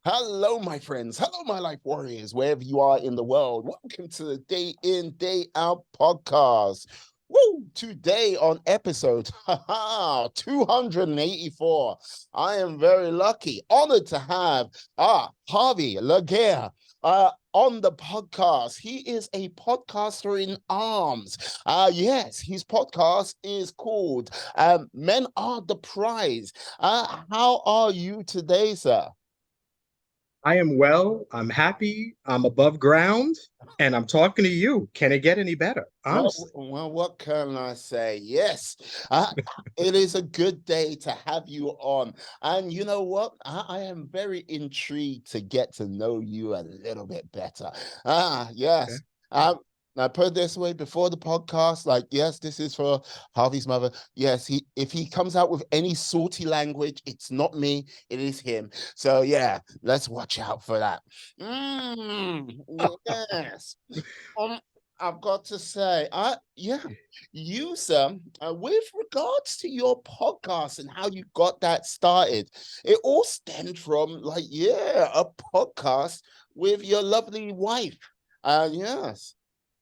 Hello, my friends. Hello, my life warriors, wherever you are in the world. Welcome to the Day In, Day Out podcast. Woo! Today on episode 284. I am very lucky, honored to have Harvey Laguerre on the podcast. He is a podcaster in arms. Yes, his podcast is called Men Are the Prize. How are you today, sir? I am well. I'm happy. I'm above ground, and I'm talking to you. Can it get any better? Honestly. Well, what can I say? Yes, uh, it is a good day to have you on. And you know what? I am very intrigued to get to know you a little bit better. Okay. Yes. I put it this way before the podcast, like, yes, this is for Harvey's mother. Yes, if he comes out with any salty language, it's not me, it is him. So yeah, let's watch out for that. Yes. Um, I've got to say, yeah, you, sir, with regards to your podcast and how you got that started, it all stemmed from, like, yeah, a podcast with your lovely wife. Yes.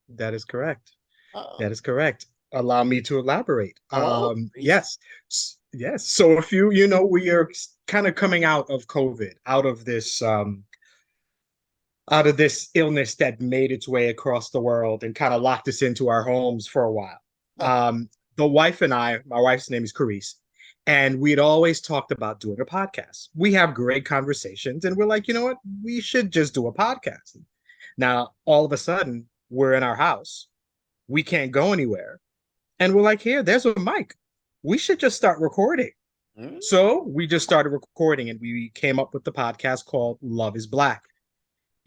That is correct. Uh, That is correct. Allow me to elaborate. Please. Yes. So if we are kind of coming out of COVID, out of this illness that made its way across the world and kind of locked us into our homes for a while. The wife and I, my wife's name is Carice, and we'd always talked about doing a podcast. We have great conversations, and we're like, you know what? We should just do a podcast. Now, all of a sudden, we're in our house. We can't go anywhere. And we're like, here, there's a mic. We should just start recording. Mm, So we just started recording and we came up with the podcast called Love is Black.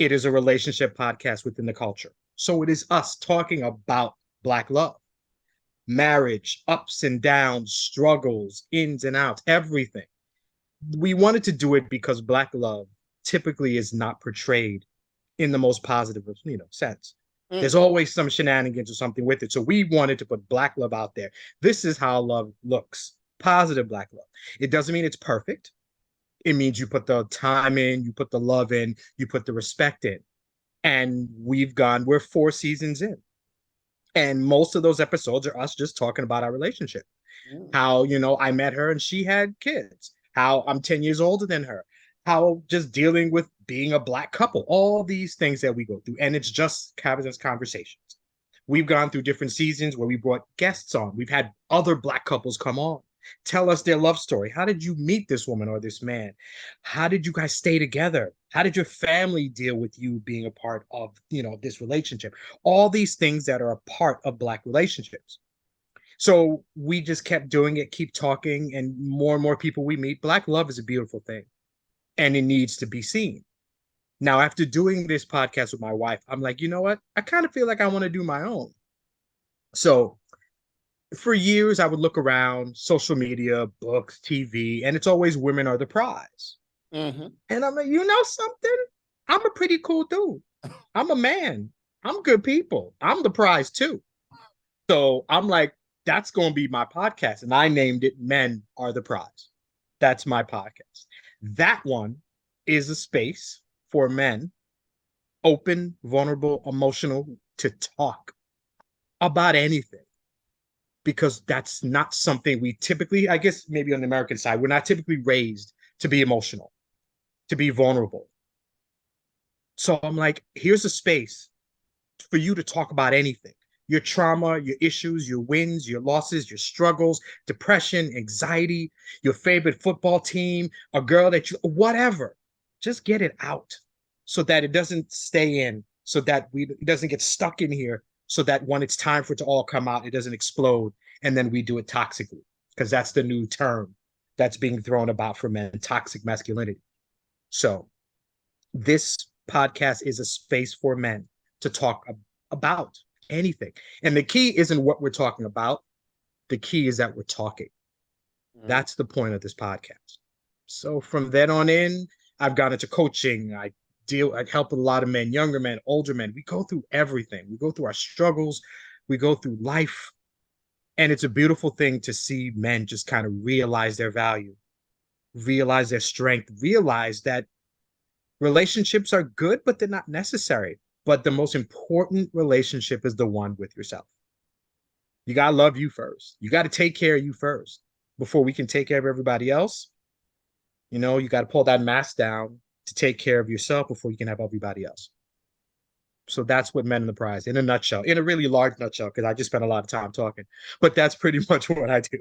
It is a relationship podcast within the culture. So it is us talking about Black love, marriage, ups and downs, struggles, ins and outs, everything. We wanted to do it because Black love typically is not portrayed in the most positive, sense. mm, There's always some shenanigans or something with it. So we wanted to put Black love out there. This is how love looks. Positive Black love. It doesn't mean it's perfect. It means you put the time in, you put the love in, you put the respect in. And we're 4 seasons in. And most of those episodes are us just talking about our relationship. mm. How, I met her and she had kids. How I'm 10 years older than her. How just dealing with being a Black couple. All these things that we go through. And it's just having these conversations. We've gone through different seasons where we brought guests on. We've had other Black couples come on, tell us their love story. How did you meet this woman or this man? How did you guys stay together? How did your family deal with you being a part of, this relationship? All these things that are a part of Black relationships. So we just kept doing it, keep talking, and more people we meet. Black love is a beautiful thing and it needs to be seen. Now, after doing this podcast with my wife, I'm like, you know what? I kind of feel like I want to do my own. So for years, I would look around social media, books, TV, and it's always women are the prize. Mhm. And I'm like, you know something? I'm a pretty cool dude. I'm a man. I'm good people. I'm the prize too. So I'm like, that's going to be my podcast. And I named it Men Are the Prize. That's my podcast. That one is a space for men, open, vulnerable, emotional, to talk about anything because that's not something we typically, I guess, maybe on the American side, we're not typically raised to be emotional, to be vulnerable. So I'm like, here's a space for you to talk about anything, your trauma, your issues, your wins, your losses, your struggles, depression, anxiety, your favorite football team, a girl that whatever. Just get it out so that it doesn't stay in, so that it doesn't get stuck in here, so that when it's time for it to all come out, it doesn't explode. And then we do it toxically, because that's the new term that's being thrown about for men, toxic masculinity. So this podcast is a space for men to talk about anything. And the key isn't what we're talking about. The key is that we're talking. Mm. That's the point of this podcast. So from then on in, I've gone into coaching. I help a lot of men, younger men, older men. We go through everything. We go through our struggles. We go through life. And it's a beautiful thing to see men just kind of realize their value, realize their strength, realize that Relationships are good, but they're not necessary. But the most important relationship is the one with yourself. You got to love you first. You got to take care of you first before we can take care of everybody else. You got to pull that mask down to take care of yourself before you can have everybody else. So that's what Men in the Prize in a nutshell, in a really large nutshell, because I just spent a lot of time talking, but that's pretty much what I do.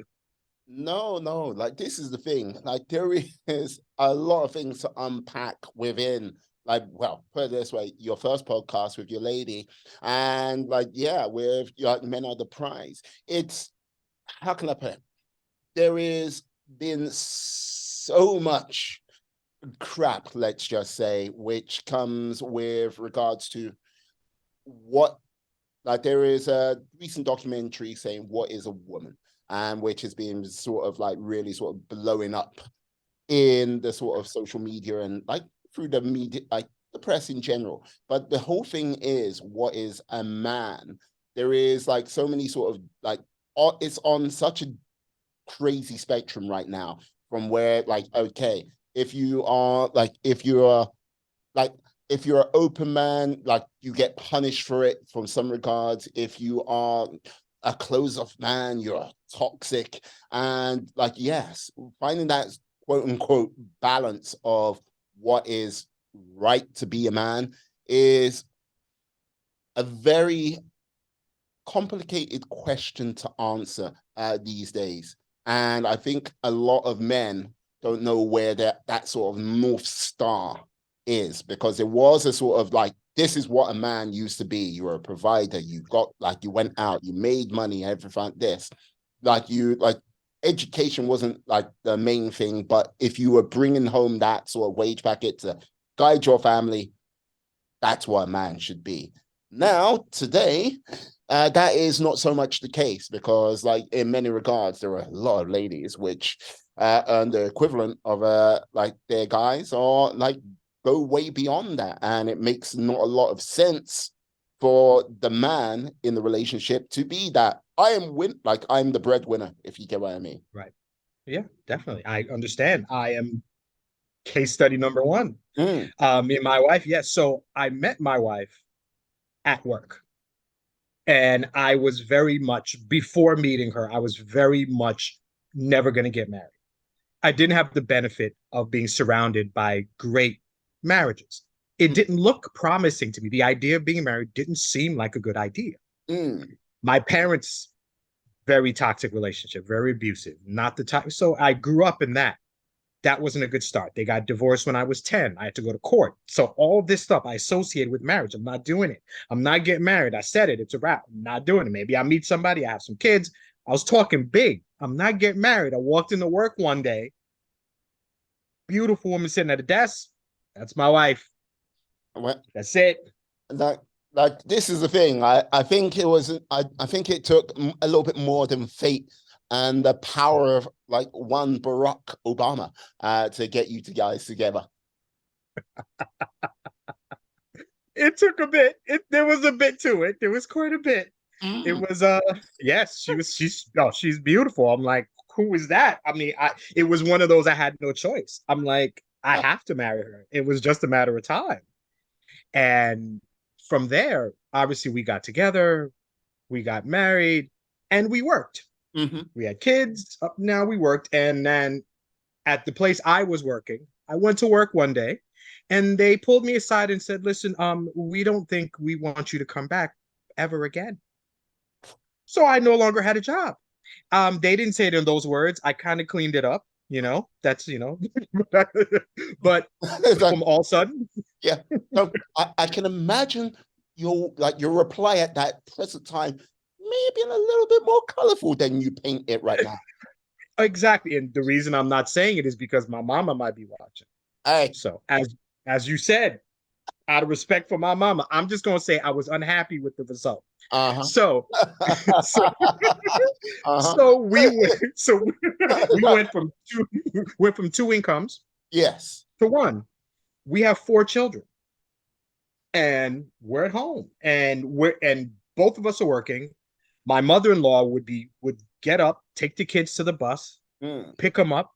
No, no, like this is the thing. Like there is a lot of things to unpack within, like, well, put it this way, your first podcast with your lady, and like, yeah, with like Men Are the Prize. It's, how can I put it? There is been so much crap, let's just say, which comes with regards to what, like there is a recent documentary saying what is a woman, and which has been sort of like really sort of blowing up in the sort of social media and like through the media, like the press in general. But the whole thing is, what is a man? There is like so many sort of like, it's on such a crazy spectrum right now, from where like, okay, if you are like, if you're like, if you're an open man, like you get punished for it from some regards. If you are a close-off man, you're toxic. And like, yes, finding that quote unquote balance of what is right to be a man is a very complicated question to answer these days. And I think a lot of men don't know where that sort of North Star is, because it was a sort of like, this is what a man used to be. You were a provider. You got like, you went out, you made money, everything like this. Like you, like education wasn't like the main thing, but if you were bringing home that sort of wage packet to guide your family, that's what a man should be. Now, today, that is not so much the case, because, like, in many regards, there are a lot of ladies which earn the equivalent of like their guys, or like go way beyond that, and it makes not a lot of sense for the man in the relationship to be that like I'm the breadwinner, if you get what I mean. Right. Yeah, definitely. I understand. I am case study number one. Mm, Me and my wife, yes. So I met my wife at work. And I was very much, before meeting her, I was very much never going to get married. I didn't have the benefit of being surrounded by great marriages. It didn't look promising to me. The idea of being married didn't seem like a good idea. mm. My parents, very toxic relationship, very abusive, not the type. So I grew up in that. That wasn't a good start. They got divorced when I was 10. I had to go to court. So all this stuff I associated with marriage. I'm not doing it. I'm not getting married. I said it. It's a wrap. I'm not doing it. Maybe I meet somebody. I have some kids. I was talking big. I'm not getting married. I walked into work one day. Beautiful woman sitting at a desk. That's my wife. Well, That's it. like like this is the thing. I think it was, I think it took a little bit more than fate and the power of like one Barack Obama to get you two guys together. It took a bit. There was a bit to it. There was quite a bit. It Mm. was yes, she's beautiful. I'm like, who is that? I mean, it was one of those I had no choice. I'm like, I have to marry her. It was just a matter of time. And from there, obviously we got together, we got married, and we worked. Mhm. We had kids. Up now we worked. And then at the place I was working, I went to work one day and they pulled me aside and said, listen, we don't think we want you to come back ever again. So I no longer had a job. They didn't say it in those words. I kind of cleaned it up, that's, but It's like, from all of a sudden, yeah. So I can imagine your reply at that present time may have been a little bit more colorful than you paint it right now. exactly. And the reason I'm not saying it is because my mama might be watching. Hey. So as you said, out of respect for my mama, I'm just gonna say I was unhappy with the result. Uh-huh. So so Uh-huh. so we went so we went from two incomes Yes. to one. We have four children and we're at home and both of us are working. My mother-in-law would get up, take the kids to the bus, Mm. pick them up,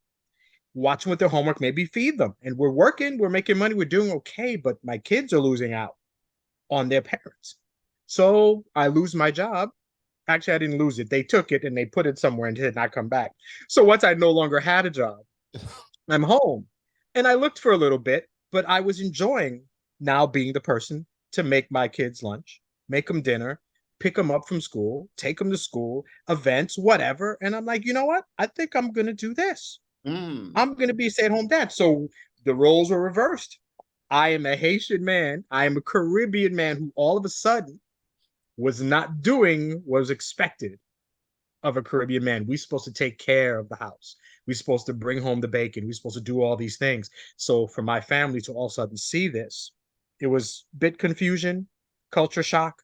watch them with their homework, maybe feed them. And we're working, we're making money, we're doing okay, but my kids are losing out on their parents. So I lose my job. Actually, I didn't lose it. They took it and they put it somewhere and did not come back. So once I no longer had a job, I'm home. And I looked for a little bit, but I was enjoying now being the person to make my kids lunch, make them dinner, pick them up from school, take them to school, events, whatever. And I'm like, you know what? I think I'm going to do this. Mm. I'm going to be a stay-at-home dad. So the roles were reversed. I am a Haitian man. I am a Caribbean man who all of a sudden was not doing what was expected of a Caribbean man. We're supposed to take care of the house. We're supposed to bring home the bacon. We're supposed to do all these things. So for my family to all of a sudden see this, it was a bit confusion, culture shock,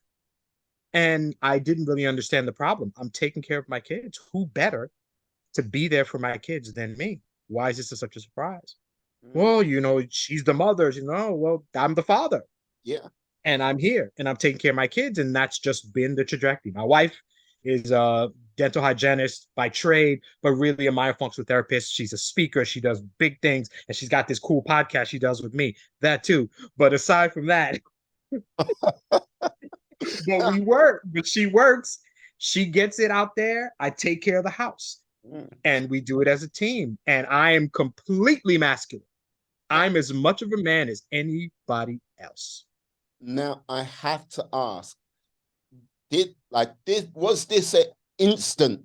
and I didn't really understand the problem. I'm taking care of my kids. Who better to be there for my kids than me? Why is this such a surprise? Mm. Well, she's the mother. Well, I'm the father. Yeah. And I'm here and I'm taking care of my kids. And that's just been the trajectory. My wife is a dental hygienist by trade, but really a myofunctional therapist. She's a speaker. She does big things. And she's got this cool podcast she does with me. That too. But aside from that, but she works. She gets it out there. I take care of the house. Mm. And we do it as a team. And I am completely masculine. I'm as much of a man as anybody else. Now I have to ask, was this an instant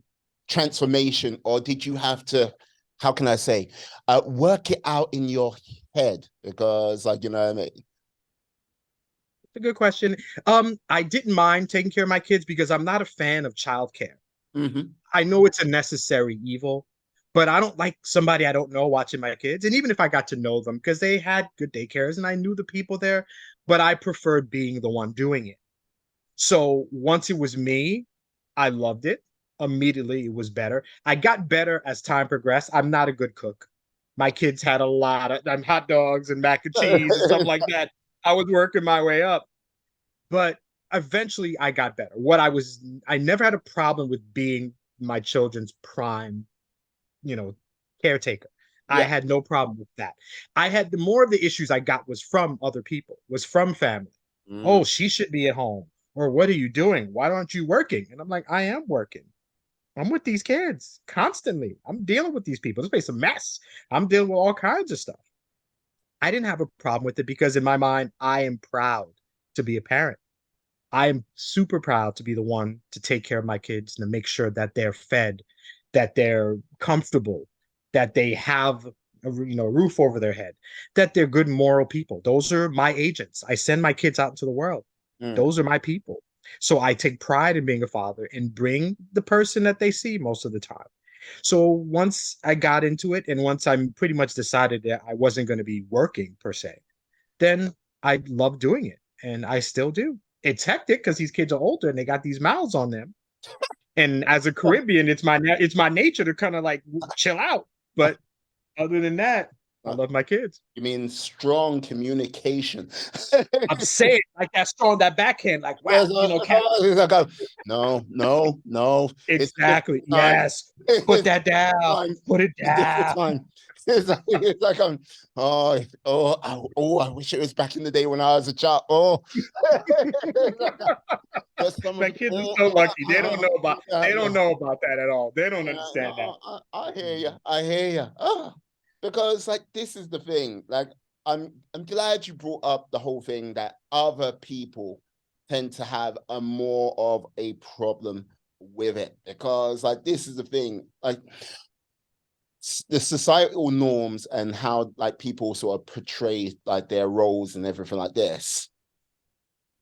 transformation, or did you have to, how can I say, work it out in your head? Because, like, you know what I mean? It's a good question. I didn't mind taking care of my kids because I'm not a fan of childcare. Mm-hmm. I know it's a necessary evil, but I don't like somebody I don't know watching my kids. And even if I got to know them, because they had good daycares and I knew the people there, but I preferred being the one doing it. So once it was me, I loved it. Immediately, it was better. I got better as time progressed. I'm not a good cook. My kids had a lot of hot dogs and mac and cheese and stuff like that. I was working my way up, but eventually I got better. I never had a problem with being my children's prime, you know, caretaker. I Yeah. had no problem with that. I had the more of the issues I got was from other people, was from family. Mm. Oh, she should be at home. Or what are you doing? Why aren't you working? And I'm like, I am working. I'm with these kids constantly. I'm dealing with these people. This place is a mess. I'm dealing with all kinds of stuff. I didn't have a problem with it because in my mind, I am proud to be a parent. I am super proud to be the one to take care of my kids and to make sure that they're fed, that they're comfortable, that they have a roof over their head, that they're good moral people. Those are my agents. I send my kids out into the world. Mm. Those are my people. So I take pride in being a father and bring the person that they see most of the time. So once I got into it and once I pretty much decided that I wasn't going to be working per se, then I love doing it and I still do. It's hectic because these kids are older and they got these mouths on them. And as a Caribbean, it's my nature to kind of like chill out. But other than that, I love my kids. You mean strong communication? I'm saying like that strong, that backhand, like wow, No, no, no. It's a different exactly. time. Yes. Put It's that down. time. Put it It's a different down. time. It's like I wish it was back in the day when I was a child. Oh, just some of My the, kids are so lucky. They yeah. don't know about that at all. They don't Yeah, understand that. no, I hear you. I hear you. Because like this is the thing. Like I'm glad you brought up the whole thing that other people tend to have a more of a problem with it. Because like this is the thing. Like the societal norms and how like people sort of portray like their roles and everything like this.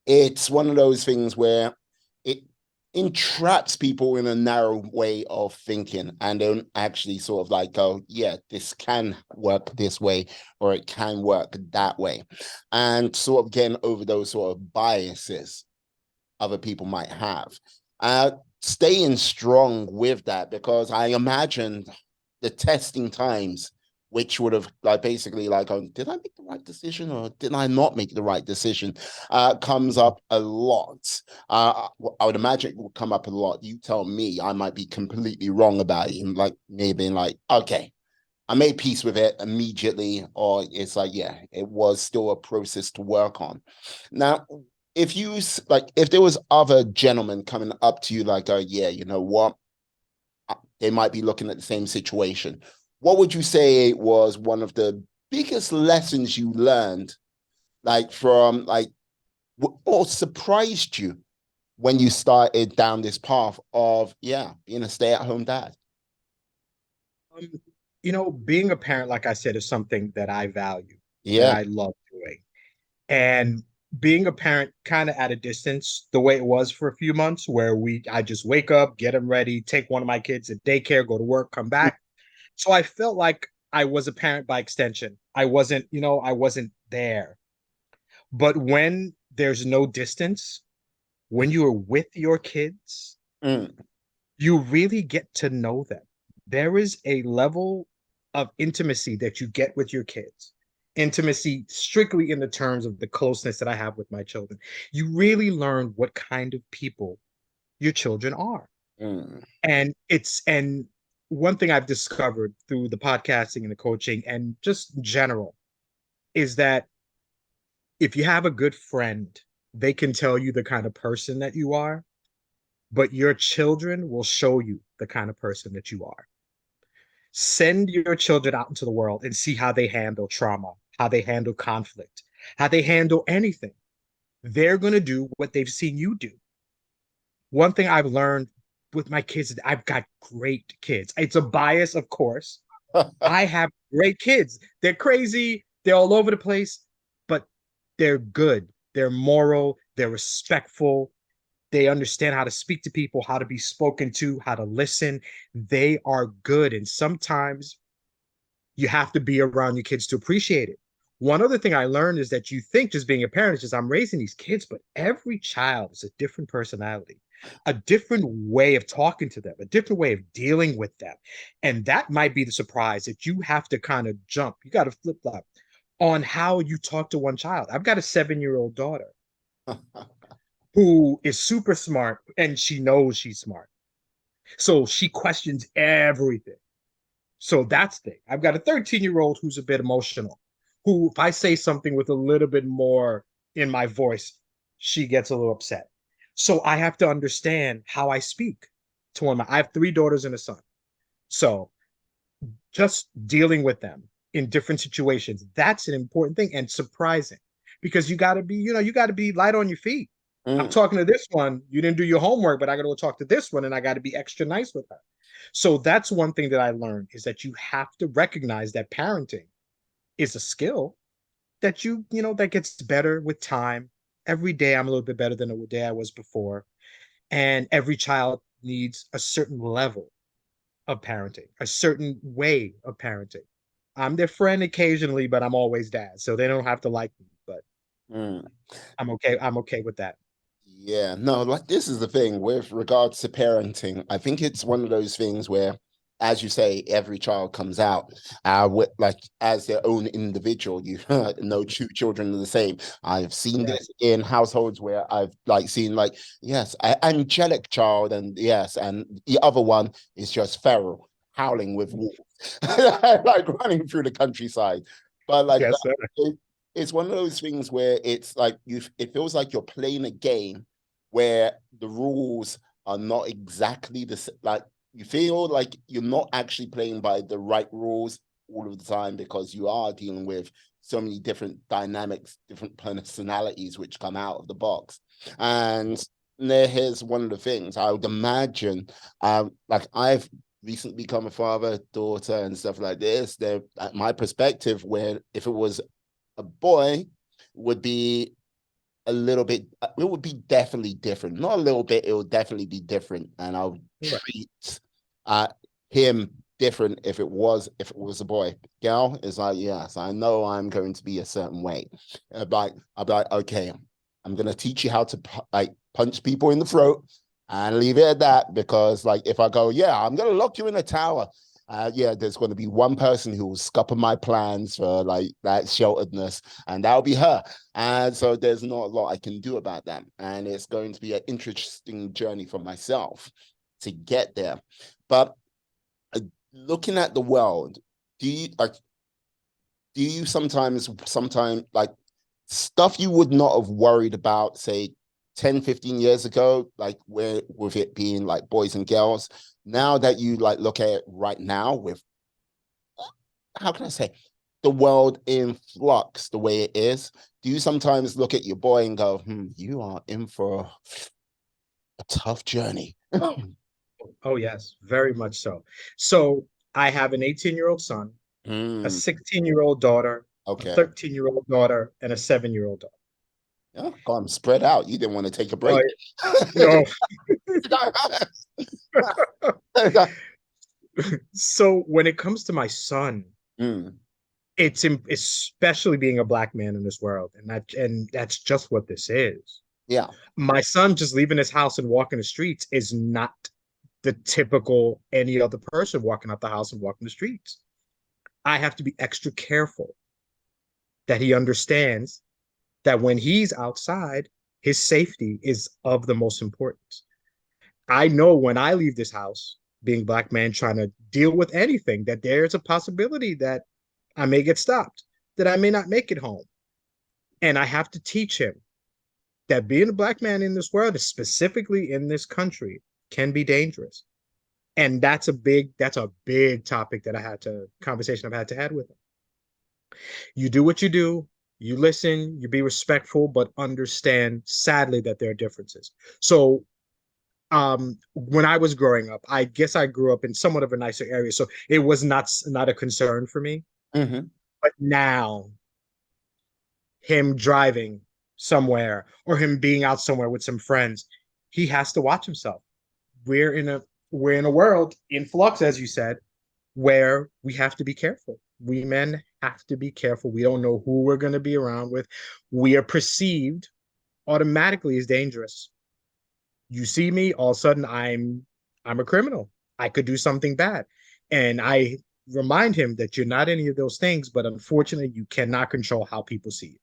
It's one of those things where it entraps people in a narrow way of thinking and don't actually sort of like go, yeah, this can work this way or it can work that way. And sort of getting over those sort of biases other people might have. Staying strong with that because I imagine the testing times which would have like basically like did I make the right decision or did I not make the right decision comes up a lot. I would imagine it will come up a lot. You tell me, I might be completely wrong about it, and like me being like, okay, I made peace with it immediately, or it's like, yeah, it was still a process to work on. Now, if there was other gentlemen coming up to you like, oh yeah, you know what, they might be looking at the same situation. What would you say was one of the biggest lessons you learned, like from like, or surprised you when you started down this path of, yeah, being a stay-at-home dad? Um, being a parent, like I said, is something that I value, that Yeah. I love doing. And being a parent kind of at a distance, the way it was for a few months, where I just wake up, get them ready, take one of my kids at daycare, go to work, come back. So I felt like I was a parent by extension. I wasn't there. But when there's no distance, when you are with your kids, Mm, you really get to know them. There is a level of intimacy that you get with your kids. Intimacy strictly in the terms of the closeness that I have with my children. You really learn what kind of people your children are. mm, And one thing I've discovered through the podcasting and the coaching and just in general is that if you have a good friend, they can tell you the kind of person that you are, but your children will show you the kind of person that you are. Send your children out into the world and see how they handle trauma, how they handle conflict, how they handle anything. They're going to do what they've seen you do. One thing I've learned with my kids is I've got great kids. It's a bias, of course. I have great kids. They're crazy, they're all over the place, but they're good. They're moral, they're respectful, they understand how to speak to people, how to be spoken to, how to listen. They are good. And sometimes you have to be around your kids to appreciate it. One other thing I learned is that you think just being a parent is just I'm raising these kids, but every child is a different personality, a different way of talking to them, a different way of dealing with them. And that might be the surprise that you have to kind of jump. You got to flip flop on how you talk to one child. I've got a 7-year-old daughter who is super smart and she knows she's smart. So she questions everything. So that's the thing. I've got a 13-year-old who's a bit emotional, who, if I say something with a little bit more in my voice, she gets a little upset. So I have to understand how I speak to one of my, I have 3 daughters and a son. So just dealing with them in different situations, that's an important thing and surprising because you got to be light on your feet. I'm mm, talking to this one, you didn't do your homework, but I got to go talk to this one and I got to be extra nice with her. So that's one thing that I learned is that you have to recognize that parenting is a skill that that gets better with time. Every day I'm a little bit better than the day I was before. And every child needs a certain level of parenting, a certain way of parenting. I'm their friend occasionally, but I'm always dad. So they don't have to like me, but mm. I'm okay. I'm okay with that. Yeah, no, like this is the thing with regards to parenting. I think it's one of those things where, as you say, every child comes out with like as their own individual. You no two children are the same. I've seen Right. this in households where I've like seen like yes, angelic child, and yes, and the other one is just feral, howling with wolves, like running through the countryside. But like Yes, sir. it's one of those things where it's like it feels like you're playing a game where the rules are not exactly like you feel like you're not actually playing by the right rules all of the time because you are dealing with so many different dynamics, different personalities which come out of the box. And here's one of the things I would imagine, like I've recently become a father, daughter, and stuff like this. There, my perspective, where if it was a boy would be a little bit, it would be definitely different. Not a little bit, it would definitely be different. And I would Right. treat uh, him different if it was a boy. Girl is like, yes, I know I'm going to be a certain way. I'd be like, okay, I'm gonna teach you how to like punch people in the throat and leave it at that because like if I go, yeah, I'm gonna lock you in a tower, yeah, there's going to be one person who will scupper my plans for like that shelteredness, and that'll be her. And so there's not a lot I can do about that. And it's going to be an interesting journey for myself to get there. But looking at the world, do you like do you sometimes like stuff you would not have worried about, say 10, 15 years ago, like where with it being like boys and girls, now that you like look at it right now with, how can I say, the world in flux the way it is, do you sometimes look at your boy and go, you are in for a tough journey? Oh, yes, very much so. So I have an 18-year-old son, a Mm, 16-year-old daughter, a okay. 13-year-old daughter, and a 7-year-old daughter. Yeah, God, I'm spread out. You didn't want to take a Oh, break. no. So when it comes to my son, Mm, especially being a black man in this world, and that's just what this is. yeah. My son just leaving his house and walking the streets is not the typical any other person walking out the house and walking the streets. I have to be extra careful that he understands that when he's outside, his safety is of the most importance. I know when I leave this house, being black man trying to deal with anything, that there's a possibility that I may get stopped, that I may not make it home. And I have to teach him that being a black man in this world, specifically in this country, can be dangerous. And that's a big topic that I had to conversation I've had to have with him. You do what you do, you listen, you be respectful, but understand sadly that there are differences. So when I was growing up, I guess I grew up in somewhat of a nicer area, so it was not a concern for me. Hmm. But now him driving somewhere or him being out somewhere with some friends, he has to watch himself. We're in a we're in a world in flux, as you said, where we have to be careful. We men have to be careful. We don't know who we're going to be around with. We are perceived automatically as dangerous. You see me, all of a sudden I'm a criminal. I could do something bad. And I remind him that you're not any of those things, but unfortunately you cannot control how people see you.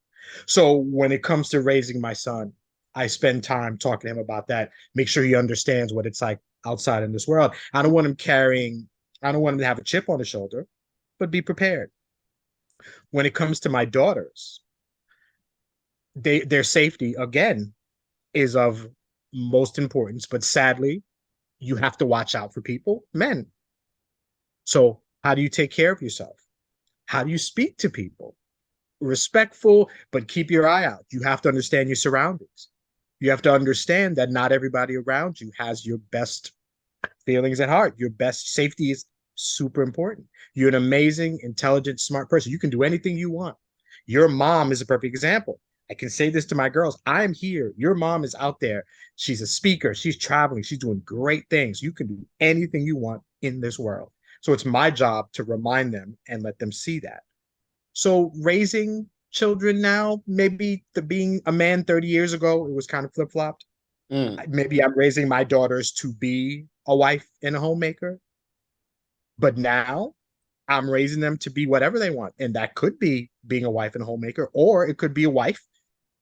So when it comes to raising my son, I spend time talking to him about that, make sure he understands what it's like outside in this world. I don't want him to have a chip on his shoulder, but be prepared. When it comes to my daughters, their safety again is of most importance, but sadly, you have to watch out for people, men. So, how do you take care of yourself? How do you speak to people? Respectful, but keep your eye out. You have to understand your surroundings. You have to understand that not everybody around you has your best feelings at heart. Your best safety is super important. You're an amazing, intelligent, smart person. You can do anything you want. Your mom is a perfect example. I can say this to my girls. I'm here. Your mom is out there. She's a speaker. She's traveling. She's doing great things. You can do anything you want in this world. So it's my job to remind them and let them see that. So raising children now, maybe the being a man 30 years ago, it was kind of flip-flopped. Mm. Maybe I'm raising my daughters to be a wife and a homemaker, but now I'm raising them to be whatever they want. And that could be being a wife and a homemaker, or it could be a wife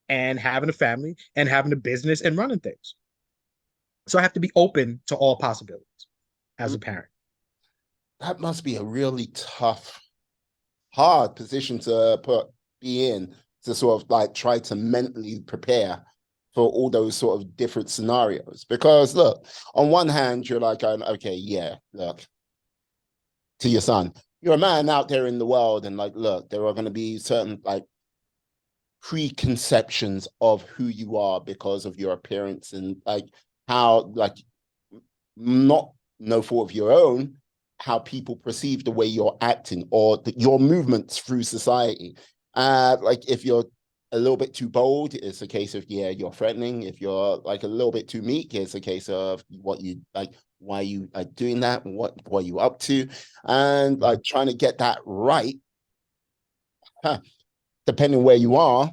and having a family and having a business and running things. So I have to be open to all possibilities as a parent. That must be a really tough, hard position to be in, to sort of like try to mentally prepare for all those sort of different scenarios. Because look, on one hand, you're like, okay, yeah, look, to your son, you're a man out there in the world, and like, look, there are going to be certain like preconceptions of who you are because of your appearance and like how like not no fault of your own, how people perceive the way you're acting or your movements through society. Like if you're a little bit too bold, it's a case of yeah, you're threatening. If you're like a little bit too meek, it's a case of what you like, why you are doing that, what are you up to, and like trying to get that right. Huh, depending where you are,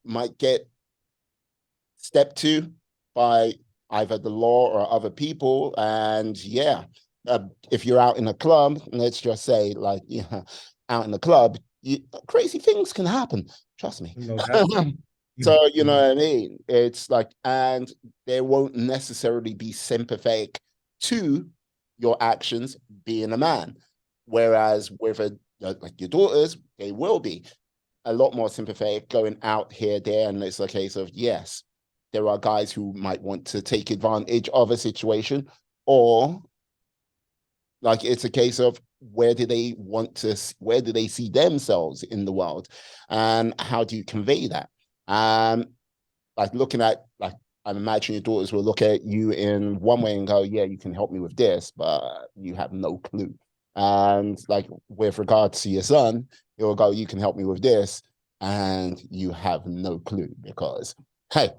might get stepped to by either the law or other people. And yeah, if you're out in a club, let's just say, like, yeah, out in the club, crazy things can happen. Trust me. No doubt. So, you know what I mean? It's like, and they won't necessarily be sympathetic to your actions being a man. Whereas with like your daughters, they will be a lot more sympathetic, going out here, there, and it's a case of yes, there are guys who might want to take advantage of a situation, or like it's a case of where do they see themselves in the world, and how do you convey that? Um, like looking at like I imagine your daughters will look at you in one way and go, yeah, you can help me with this, but you have no clue. And like with regards to your son, he'll go, you can help me with this, and you have no clue because hey,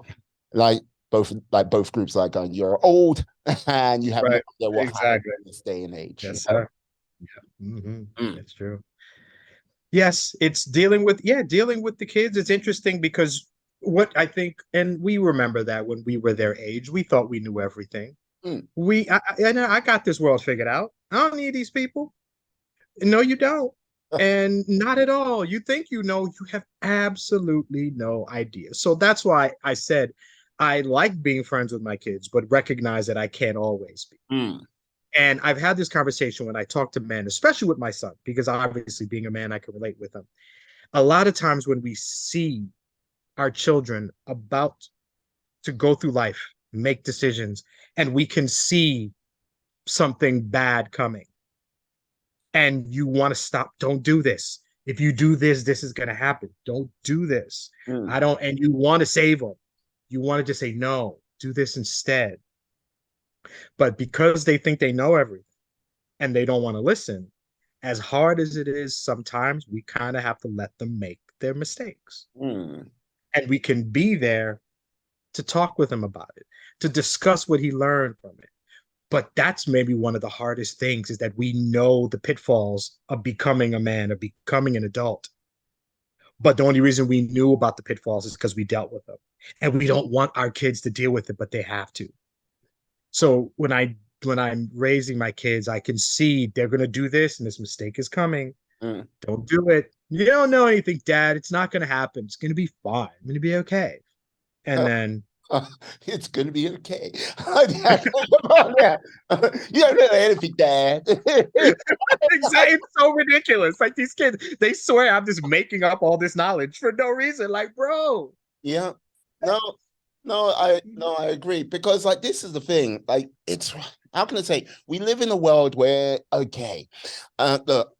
like both groups like going, you're old and you have no Right. idea what happened Exactly. in this day and age. You Yes, know? sir. Yeah. Mm, That's true. Yes, it's dealing with the kids. It's interesting because what I think, and we remember that when we were their age, we thought we knew everything. mm. I got this world figured out. I don't need these people. No, you don't. And not at all. You think you know, you have absolutely no idea. So that's why I said I like being friends with my kids, but recognize that I can't always be. Mm, And I've had this conversation when I talk to men, especially with my son, because obviously being a man, I can relate with him. A lot of times when we see our children about to go through life, make decisions, and we can see something bad coming, and you want to stop, don't do this. If you do this, this is going to happen. Don't do this. mm, I don't, and you want to save them. You want to just say, no, do this instead. But because they think they know everything and they don't want to listen, as hard as it is, sometimes we kind of have to let them make their mistakes. mm, And we can be there to talk with him about it, to discuss what he learned from it. But that's maybe one of the hardest things is that we know the pitfalls of becoming a man, of becoming an adult. But the only reason we knew about the pitfalls is because we dealt with them. And we don't want our kids to deal with it, but they have to. So when I'm raising my kids, I can see they're gonna do this and this mistake is coming. mm. Don't do it. You don't know anything, Dad. It's not gonna happen. It's gonna be fine. I'm gonna be okay. And then It's gonna be okay. Yeah. You don't know anything, Dad. it's so ridiculous. Like these kids, they swear I'm just making up all this knowledge for no reason. Like, bro. Yeah. No, no, I agree. Because like this is the thing. Like it's how can I say we live in a world where okay, look,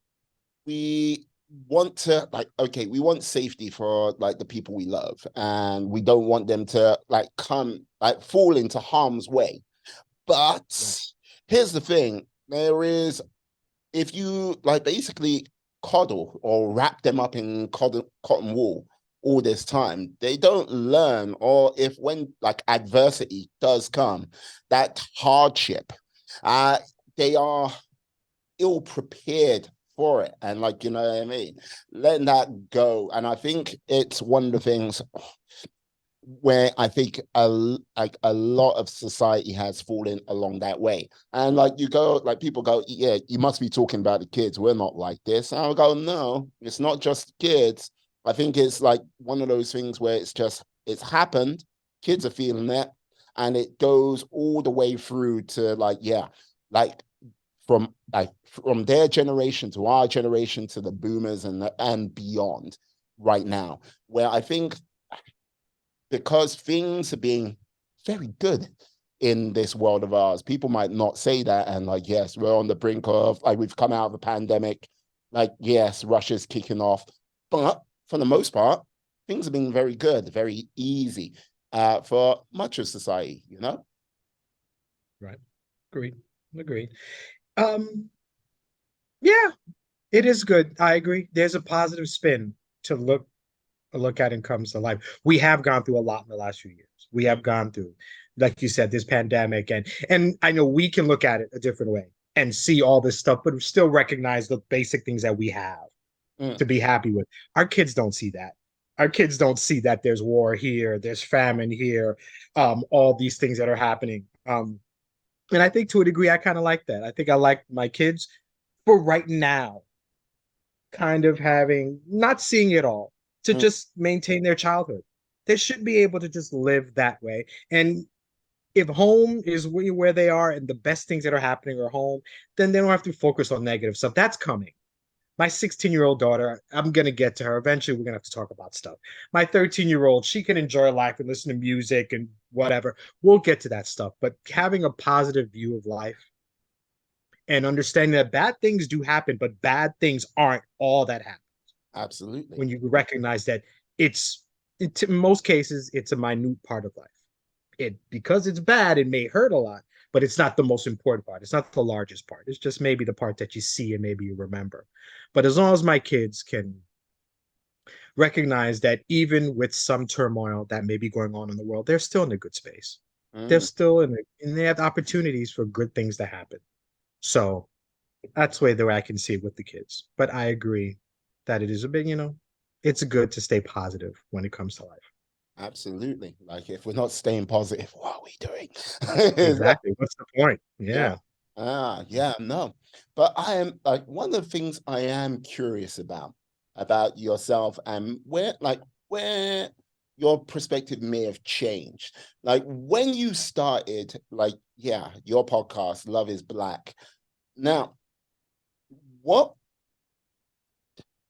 we want to like okay, we want safety for like the people we love, and we don't want them to like come like fall into harm's way. Right. But here's the thing: there is if you like basically coddle or wrap them up in cotton wool all this time, they don't learn, or if when like adversity does come, that hardship, uh, they are ill prepared for it. And like, you know what I mean? Letting that go. And I think it's one of the things where I think like a lot of society has fallen along that way. And like you go, like people go, yeah, you must be talking about the kids. We're not like this. And I'll go, no, it's not just kids. I think it's like one of those things where it's just it's happened. Kids are feeling it, and it goes all the way through to like yeah, like from their generation to our generation to the boomers and beyond right now, where I think because things are being very good in this world of ours. People might not say that. And like, yes, we're on the brink of like we've come out of a pandemic. Like, yes, Russia's kicking off. But for the most part, things have been very good, very easy for much of society, you know? Right. Agreed. Agreed. Um, yeah, it is good. I agree. There's a positive spin to look at and comes to life. We have gone through a lot in the last few years. We have gone through, like you said, this pandemic, and I know we can look at it a different way and see all this stuff, but still recognize the basic things that we have Mm, to be happy with. Our kids don't see that. Our kids don't see that there's war here, there's famine here, all these things that are happening. And I think to a degree, I kind of like that. I think I like my kids for right now, kind of having not seeing it all to mm, just maintain their childhood. They should be able to just live that way. And if home is where they are and the best things that are happening are home, then they don't have to focus on negative stuff. That's coming. My 16-year-old daughter, I'm going to get to her. Eventually, we're going to have to talk about stuff. My 13-year-old, she can enjoy life and listen to music and whatever. We'll get to that stuff. But having a positive view of life and understanding that bad things do happen, but bad things aren't all that happen. Absolutely. When you recognize that in most cases, it's a minute part of life. Because it's bad, it may hurt a lot, but it's not the most important part. It's not the largest part. It's just maybe the part that you see and maybe you remember. But as long as my kids can recognize that even with some turmoil that may be going on in the world, they're still in a good space. They're Mm, still and they have opportunities for good things to happen. So that's the way I can see it with the kids. But I agree that it is a big, it's good to stay positive when it comes to life. absolutely. Like if we're not staying positive, what are we doing? Exactly. What's the point? Yeah. Yeah. Yeah, no. But I am like one of the things I am curious about yourself and where your perspective may have changed. Like when you started, like, yeah, your podcast, Love is Black. Now, what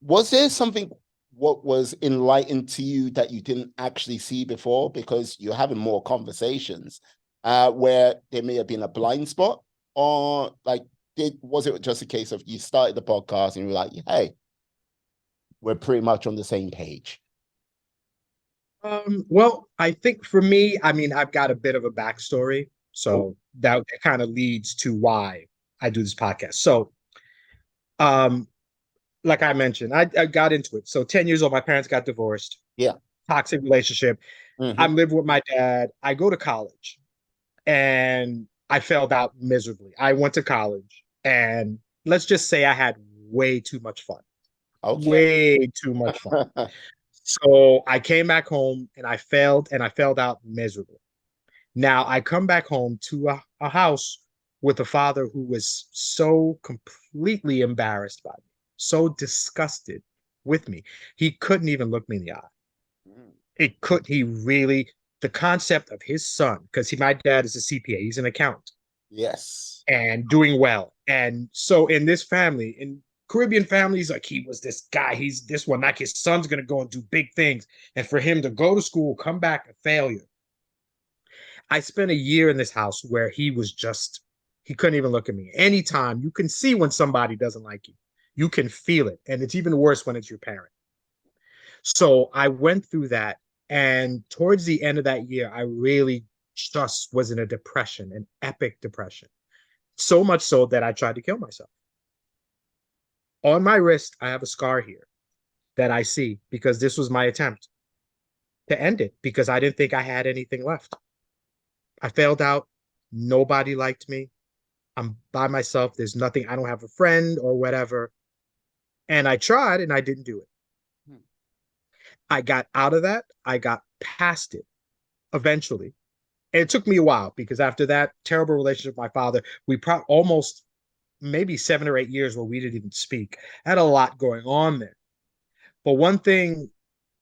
was there something what was enlightened to you that you didn't actually see before because you're having more conversations where there may have been a blind spot or like was it just a case of you started the podcast and you were like, hey, we're pretty much on the same page? Well, I think for me, I mean, I've got a bit of a backstory, Oh, so that kind of leads to why I do this podcast. So, um, like I mentioned, I got into it. So, 10 years old, my parents got divorced, yeah. toxic relationship. Hmm. I'm living with my dad. I go to college and I failed out miserably. I went to college and let's just say I had way too much fun, Okay. way too much fun. So I came back home and I failed out miserably. Now I come back home to a house with a father who was so completely embarrassed by me, so disgusted with me. He couldn't even look me in the eye. It could he really the concept of his son, because my dad is a CPA, he's an accountant Yes. and doing well. And so in this family, in Caribbean families, like he was this guy, he's this one, like his son's gonna go and do big things. And for him to go to school, come back a failure. I spent a year in this house where he couldn't even look at me. Anytime you can see when somebody doesn't like you, you can feel it. And it's even worse when it's your parent. So I went through that. And towards the end of that year, I really just was in a depression, an epic depression. So much so that I tried to kill myself. On my wrist, I have a scar here that I see because this was my attempt to end it because I didn't think I had anything left. I failed out. Nobody liked me. I'm by myself. There's nothing. I don't have a friend or whatever. And I tried and I didn't do it. I got out of that. I got past it eventually. And it took me a while because after that terrible relationship with my father, almost maybe 7 or 8 years where we didn't even speak. I had a lot going on there. But one thing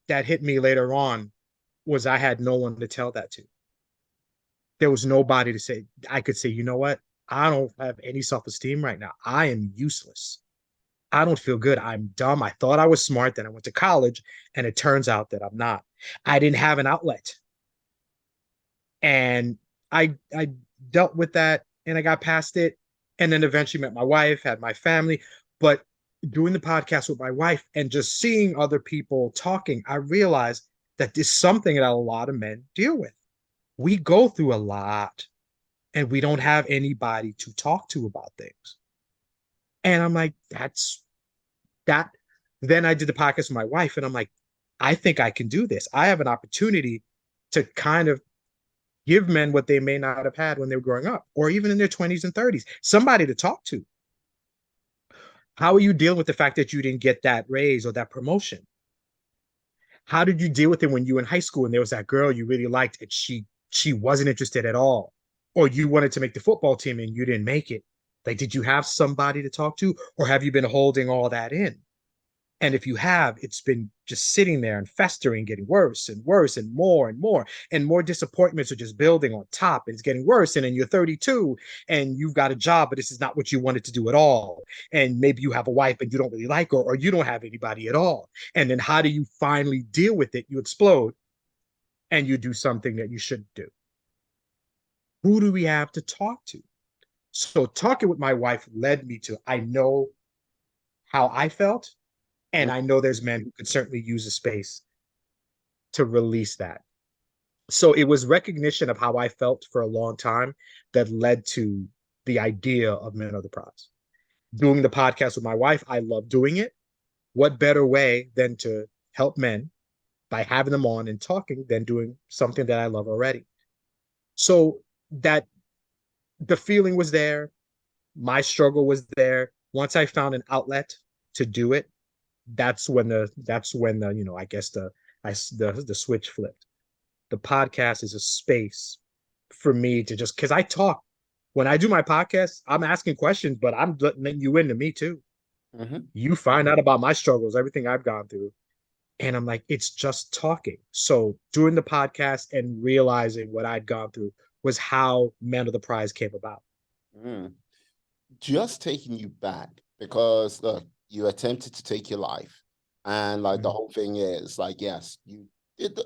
that hit me later on was I had no one to tell that to. There was nobody to say, I could say, you know what? I don't have any self esteem right now. I am useless. I don't feel good. I'm dumb. I thought I was smart. Then I went to college and it turns out that I'm not. I didn't have an outlet. And I dealt with that and I got past it. And then eventually met my wife, had my family. But doing the podcast with my wife and just seeing other people talking, I realized that this is something that a lot of men deal with. We go through a lot and we don't have anybody to talk to about things. And I'm like, that's that. Then I did the podcast with my wife, and I'm like, I think I can do this. I have an opportunity to kind of give men what they may not have had when they were growing up, or even in their 20s and 30s, somebody to talk to. How are you dealing with the fact that you didn't get that raise or that promotion? How did you deal with it when you were in high school and there was that girl you really liked and she wasn't interested at all? Or you wanted to make the football team and you didn't make it? Like, did you have somebody to talk to, or have you been holding all that in? And if you have, it's been just sitting there and festering, getting worse and worse and more and more. And more disappointments are just building on top. And it's getting worse. And then you're 32 and you've got a job, but this is not what you wanted to do at all. And maybe you have a wife and you don't really like her, or you don't have anybody at all. And then how do you finally deal with it? You explode and you do something that you shouldn't do. Who do we have to talk to? So talking with my wife led me to, I know how I felt. And I know there's men who could certainly use a space to release that. So it was recognition of how I felt for a long time that led to the idea of Men of the Prize. Doing the podcast with my wife, I love doing it. What better way than to help men by having them on and talking than doing something that I love already? So that the feeling was there, my struggle was there. Once I found an outlet to do it, that's when the I guess the switch flipped. The podcast is a space for me to just, because I talk when I do my podcast, I'm asking questions, but I'm letting you into me too. Mm-hmm. You find out about my struggles, everything I've gone through, and I'm like, it's just talking. So doing the podcast and realizing what I'd gone through was how Men of the Prize came about. Mm. Just taking you back, because look, you attempted to take your life, and like the Mhm. whole thing is like, yes, you did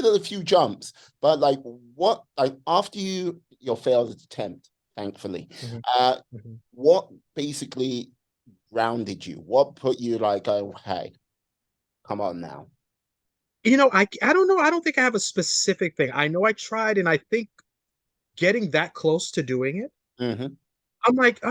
a few jumps, but like what, like after your failed attempt, thankfully, Mhm. uh Mhm. what basically grounded you? What put you like, oh hey, come on now? I don't know. I don't think I have a specific thing. I know I tried, and I think getting that close to doing it, Mm-hmm. I'm like,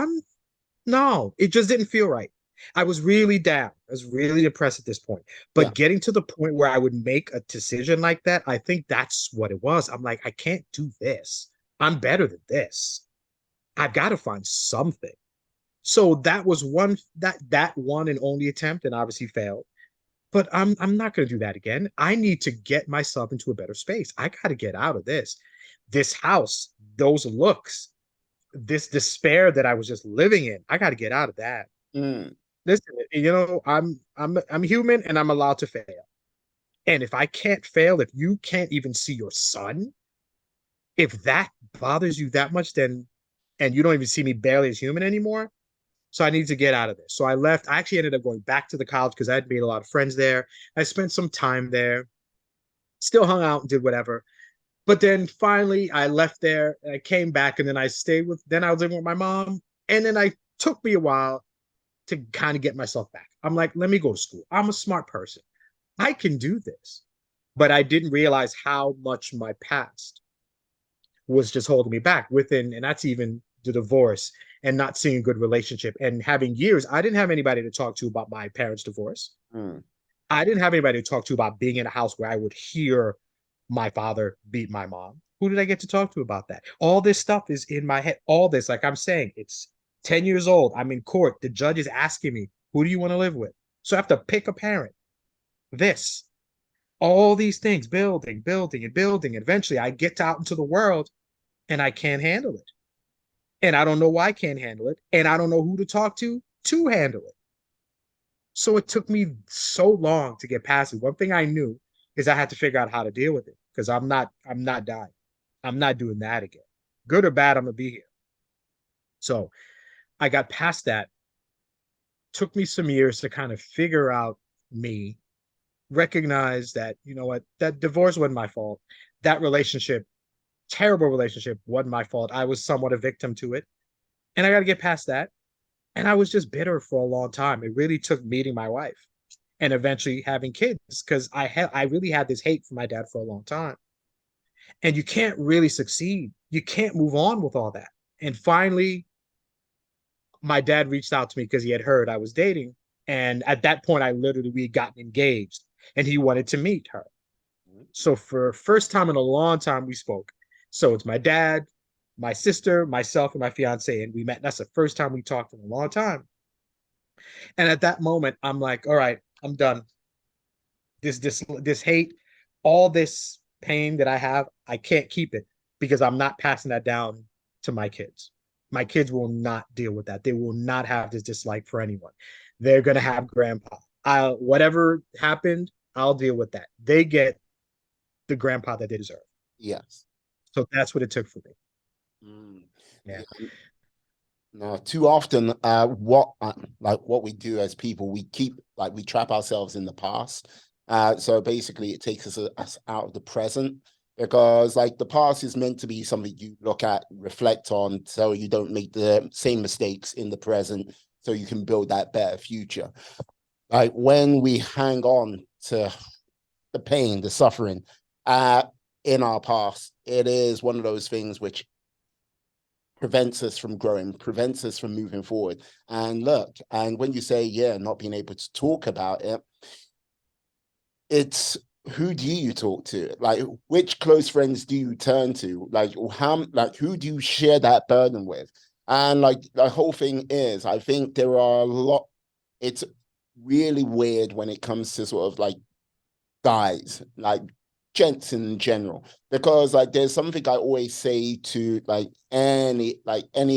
no, it just didn't feel right. I was really down. I was really depressed at this point. Yeah. But getting to the point where I would make a decision like that, I think that's what it was. I'm like, I can't do this. I'm better than this. I've got to find something. So that was that one and only attempt, and obviously failed. But I'm not going to do that again. I need to get myself into a better space. I got to get out of this house, those looks, this despair that I was just living in. I got to get out of that. Mm. Listen, I'm human and I'm allowed to fail. And if I can't fail, if you can't even see your son, if that bothers you that much, then and you don't even see me barely as human anymore. So I need to get out of this. So I left. I actually ended up going back to the college because I had made a lot of friends there. I spent some time there, still hung out and did whatever. But then finally I left there. I came back and then then I was living with my mom. And then I took me a while to kind of get myself back. I'm like, let me go to school. I'm a smart person. I can do this. But I didn't realize how much my past was just holding me back within, and that's even the divorce and not seeing a good relationship and having years. I didn't have anybody to talk to about my parents' divorce. Mm. I didn't have anybody to talk to about being in a house where I would hear my father beat my mom. Who did I get to talk to about that? All this stuff is in my head. All this, like I'm saying, it's 10 years old. I'm in court. The judge is asking me, who do you want to live with? So I have to pick a parent. This, all these things, building, building, and building. Eventually, I get out into the world and I can't handle it. And I don't know why I can't handle it. And I don't know who to talk to handle it. So it took me so long to get past it. One thing I knew is I had to figure out how to deal with it because I'm not dying. I'm not doing that again. Good or bad, I'm gonna be here. So I got past that. Took me some years to kind of figure out me, recognize that, you know what, that divorce wasn't my fault. That relationship, terrible relationship, wasn't my fault. I was somewhat a victim to it. And I got to get past that. And I was just bitter for a long time. It really took meeting my wife and eventually having kids because I really had this hate for my dad for a long time. And you can't really succeed. You can't move on with all that. And finally, my dad reached out to me because he had heard I was dating. And at that point, we had gotten engaged and he wanted to meet her. So for first time in a long time, we spoke. So it's my dad, my sister, myself, and my fiance, and we met. That's the first time we talked in a long time. And at that moment, I'm like, all right, I'm done. This hate, all this pain that I have, I can't keep it because I'm not passing that down to my kids. My kids will not deal with that. They will not have this dislike for anyone. They're gonna have grandpa. Whatever happened, I'll deal with that. They get the grandpa that they deserve. Yes. So that's what it took for me. Mm. Yeah. Yeah. No, too often, what we do as people, we keep like we trap ourselves in the past. So basically, it takes us out of the present because like the past is meant to be something you look at, reflect on, so you don't make the same mistakes in the present, so you can build that better future. Like when we hang on to the pain, the suffering, uh, in our past, it is one of those things which prevents us from growing, prevents us from moving forward. And look, and when you say, yeah, not being able to talk about it, it's who do you talk to? Like, which close friends do you turn to? Like, how, like, who do you share that burden with? And like, the whole thing is, I think there are a lot, it's really weird when it comes to sort of like guys, like gents in general, because like there's something I always say to like any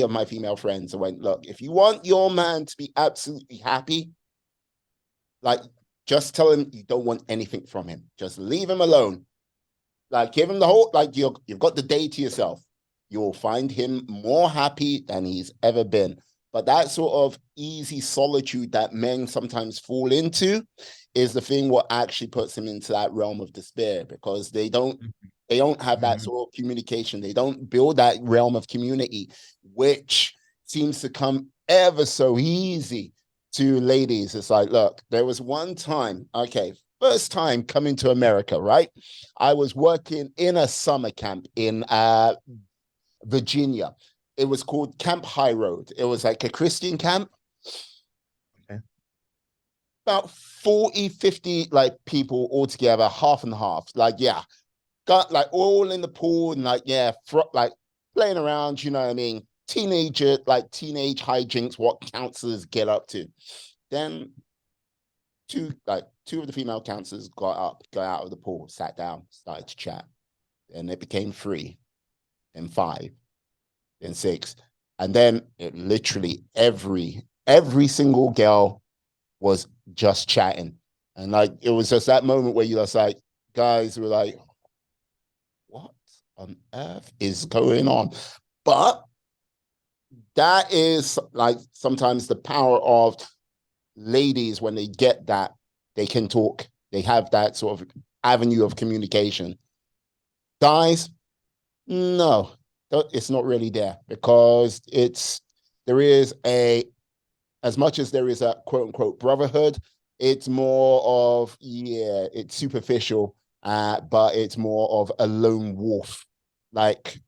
of my female friends. I went, look, if you want your man to be absolutely happy, like just tell him you don't want anything from him. Just leave him alone. Like give him the whole like you've got the day to yourself. You'll find him more happy than he's ever been. But that sort of easy solitude that men sometimes fall into is the thing what actually puts them into that realm of despair because they don't have that Mhm. sort of communication. They don't build that realm of community, which seems to come ever so easy to ladies. It's like, look, there was one time, okay, first time coming to America, right? I was working in a summer camp in Virginia. It was called Camp High Road. It was like a Christian camp. Okay. About 40, 50 like people all together, half and half. Like, yeah, got like all in the pool and like, yeah, like playing around, you know what I mean? Teenager, like teenage hijinks, what counselors get up to. Then two of the female counselors got out of the pool, sat down, started to chat. And it became three, then five, then six. And then it literally every single girl was just chatting. And like it was just that moment where you just like guys were like, what on earth is going on? But that is like sometimes the power of ladies when they get that, they can talk, they have that sort of avenue of communication. Guys, no, it's not really there because there is a as much as there is a quote unquote brotherhood, it's more of yeah, it's superficial, but it's more of a lone wolf like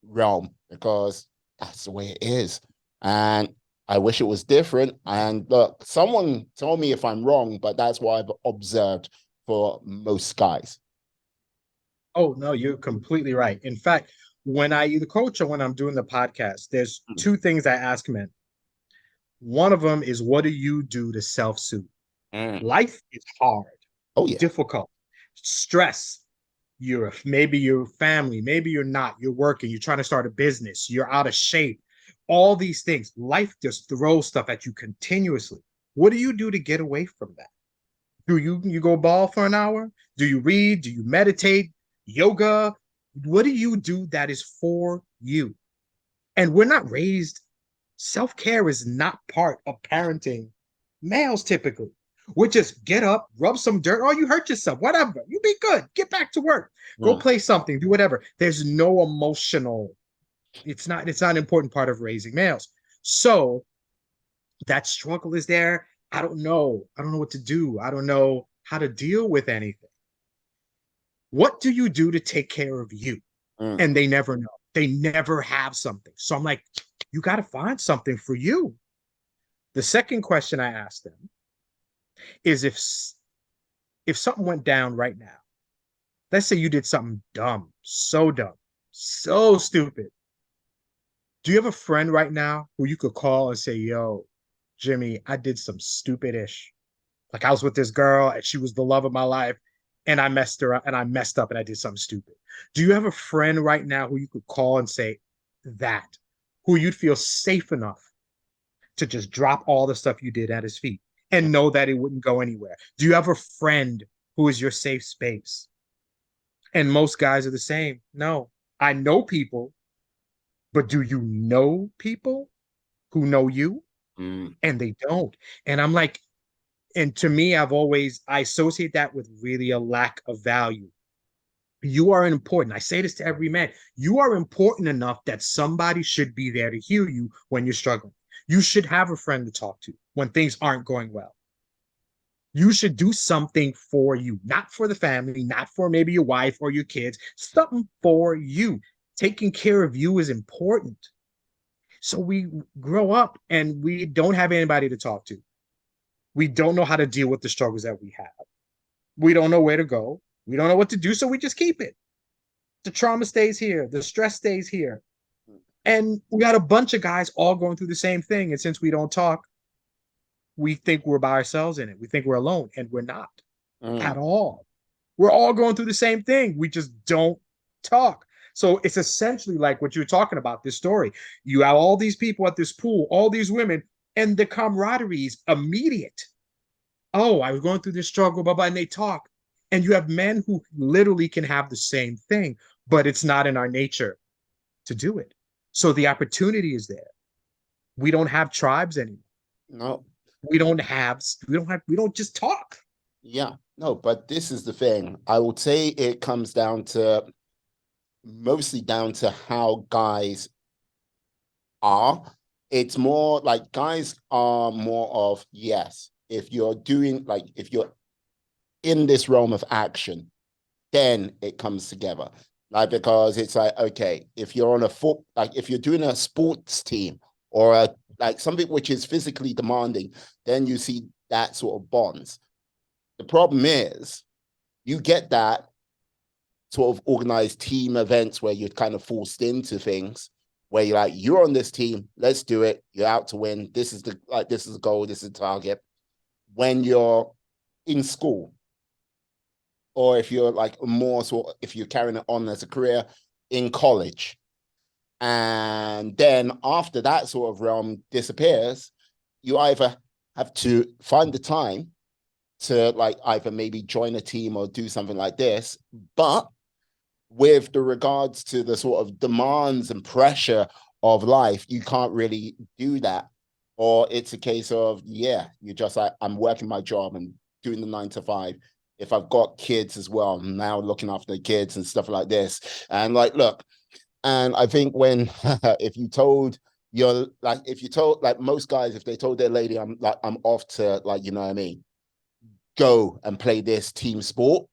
realm because that's the way it is. And I wish it was different. And look, someone tell me if I'm wrong, but that's what I've observed for most guys. Oh, no, you're completely right. In fact, when I either coach or when I'm doing the podcast, there's two things I ask men. One of them is, what do you do to self-soothe? Mm. Life is hard, Oh yeah. difficult, stress. Maybe your family, maybe you're not. You're working, you're trying to start a business, you're out of shape. All these things. Life just throws stuff at you continuously. What do you do to get away from that? Do you go ball for an hour? Do you read? Do you meditate? Yoga? What do you do that is for you? And we're not raised. Self-care is not part of parenting males typically. We just get up, rub some dirt. Oh, you hurt yourself. Whatever. You be good. Get back to work. Go Mm. play something. Do whatever. There's no emotional. It's not an important part of raising males. So that struggle is there. I don't know. I don't know what to do. I don't know how to deal with anything. What do you do to take care of you? Mm. And they never know. They never have something. So I'm like, you got to find something for you. The second question I asked them is, if something went down right now, let's say you did something dumb, so stupid. Do you have a friend right now who you could call and say, yo, Jimmy, I did some stupid ish. Like I was with this girl and she was the love of my life and I messed her up and I messed up and I did something stupid. Do you have a friend right now who you could call and say that, who you'd feel safe enough to just drop all the stuff you did at his feet? and know that it wouldn't go anywhere? Do you have a friend who is your safe space? And most guys are the same. No, I know people, but do you know people who know you? Mm. And they don't. And I'm like, and to me, I associate that with really a lack of value. You are important. I say this to every man. You are important enough that somebody should be there to hear you when you're struggling. You should have a friend to talk to when things aren't going well. You should do something for you, not for the family, not for maybe your wife or your kids, something for you. Taking care of you is important. So we grow up and we don't have anybody to talk to. We don't know how to deal with the struggles that we have. We don't know where to go. We don't know what to do. So we just keep it. The trauma stays here. The stress stays here. And we got a bunch of guys all going through the same thing. And since we don't talk, we think we're by ourselves in it. We think we're alone, and we're not at Mm. all. We're all going through the same thing. We just don't talk. So it's essentially like what you're talking about, this story. You have all these people at this pool, all these women, and the camaraderie is immediate. Oh, I was going through this struggle, blah, blah, and they talk. And you have men who literally can have the same thing, but it's not in our nature to do it. So the opportunity is there. We don't have tribes anymore. No. We don't just talk. Yeah. No, but this is the thing. I would say it comes down to mostly down to how guys are. It's more like guys are more of, yes, if you're doing like if you're in this realm of action, then it comes together. Like, because it's like, okay, if you're on a foot, like if you're doing a sports team or a like something which is physically demanding, then you see that sort of bonds. The problem is you get that sort of organized team events where you're kind of forced into things where you're like, you're on this team, let's do it. You're out to win. This is the goal, this is the target. When you're in school, or if you're like more sort of, if you're carrying it on as a career in college. And then after that sort of realm disappears, you either have to find the time to like either maybe join a team or do something like this. But with the regards to the sort of demands and pressure of life, you can't really do that. Or it's a case of, yeah, you're just like, I'm working my job and doing the 9 to 5. If I've got kids as well, I'm now looking after the kids and stuff like this. And like, look, and I think when if you told you're like if you told like most guys, if they told their lady, I'm off to like, you know what I mean, go and play this team sport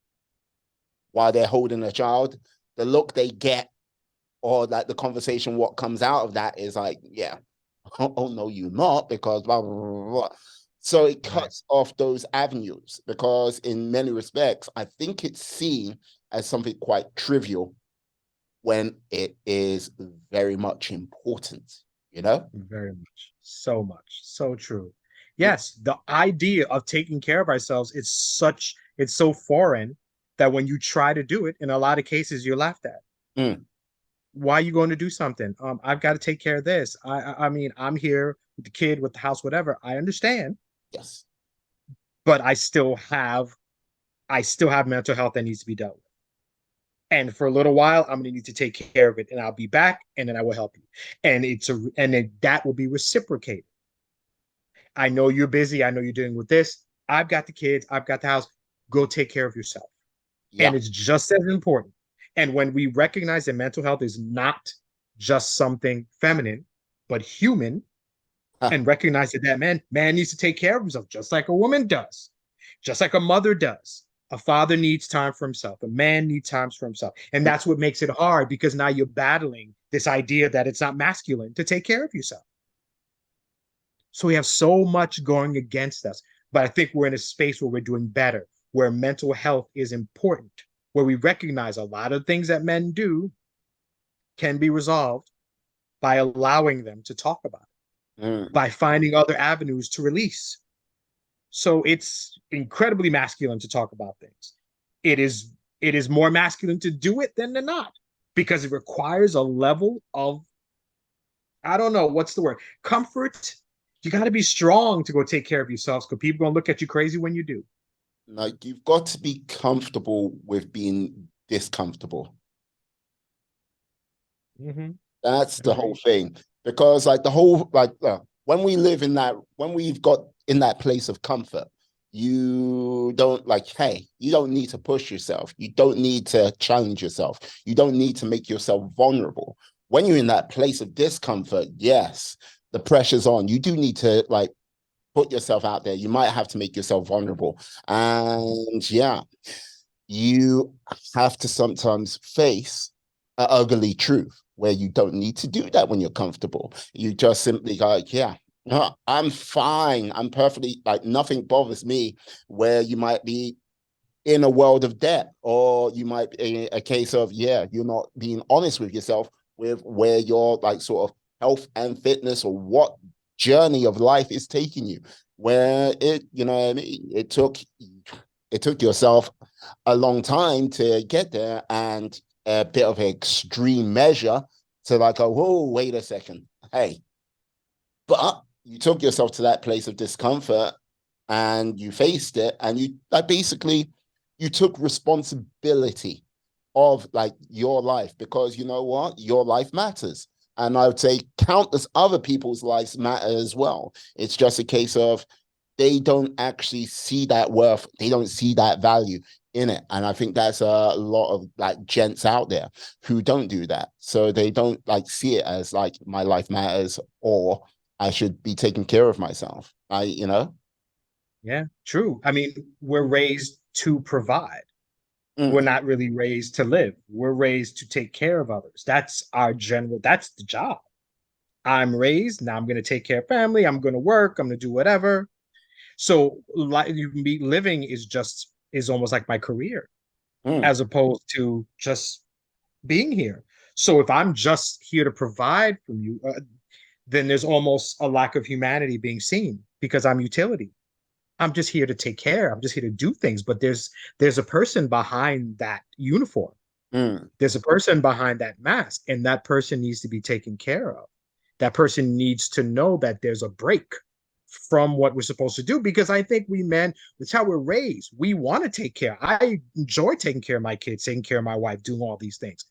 while they're holding a child, the look they get or like the conversation, what comes out of that is like, yeah, oh no, you're not, because blah, blah, blah, blah. So it Right. cuts off those avenues because in many respects, I think it's seen as something quite trivial when it is very much important, you know? Very much. So much. So true. Yeah. Yes, the idea of taking care of ourselves it's so foreign that when you try to do it, in a lot of cases, you're laughed at. Mm, Why are you going to do something? I've got to take care of this. I mean, I'm here with the kid, with the house, whatever. I understand, yes. but I still have mental health that needs to be dealt with. And for a little while, I'm gonna need to take care of it, and I'll be back, and then I will help you. And then that will be reciprocated. I know you're busy. I know you're dealing with this. I've got the kids. I've got the house. Go take care of yourself. And Yeah. it's just as important. And when we recognize that mental health is not just something feminine, but human, Huh. and recognize that man needs to take care of himself just like a woman does, just like a mother does. A father needs time for himself. A man needs time for himself. And that's what makes it hard, because now you're battling this idea that it's not masculine to take care of yourself. So we have so much going against us. But I think we're in a space where we're doing better, where mental health is important, where we recognize a lot of things that men do can be resolved by allowing them to talk about it, Mm, by finding other avenues to release. So it's incredibly masculine to talk about things. It is it is more masculine to do it than to not, because it requires a level of, I don't know what's the word, comfort You got to be strong to go take care of yourselves because people going to look at you crazy when you do. Like you've got to be comfortable with being discomfortable. Mm-hmm. That's the whole Agreed. thing. Because like the whole like when we live in that when we've got in that place of comfort, you don't like, hey, you don't need to push yourself. You don't need to challenge yourself. You don't need to make yourself vulnerable. When you're in that place of discomfort, yes, the pressure's on. You do need to like put yourself out there. You might have to make yourself vulnerable. And yeah, you have to sometimes face an ugly truth where you don't need to do that when you're comfortable. You just simply go, like, yeah, no, I'm fine. I'm perfectly like nothing bothers me. Where you might be in a world of debt, or you might be a case of, yeah, you're not being honest with yourself with where your like sort of health and fitness or what journey of life is taking you. Where it, you know what I mean? It took yourself a long time to get there and a bit of extreme measure to like, go, whoa, wait a second. Hey, but you took yourself to that place of discomfort and you faced it and you like basically you took responsibility of like your life because you know what? Your life matters. And I would say countless other people's lives matter as well. It's just a case of they don't actually see that worth, they don't see that value in it. And I think that's a lot of like gents out there who don't do that. So they don't like see it as like my life matters or I should be taking care of myself. Yeah, true. I mean, we're raised to provide. We're Mm, not really raised to live. We're raised to take care of others. That's the job. I'm raised, now I'm going to take care of family. I'm going to work. I'm going to do whatever. So like you can be living is almost like my career mm, as opposed to just being here. So if I'm just here to provide for you, then there's almost a lack of humanity being seen because I'm utility. I'm just here to take care. I'm just here to do things. But there's a person behind that uniform. mm. There's a person behind that mask, and that person needs to be taken care of. That person needs to know that there's a break from what we're supposed to do because I think we men, that's how we're raised. We want to take care. I enjoy taking care of my kids, taking care of my wife, doing all these things.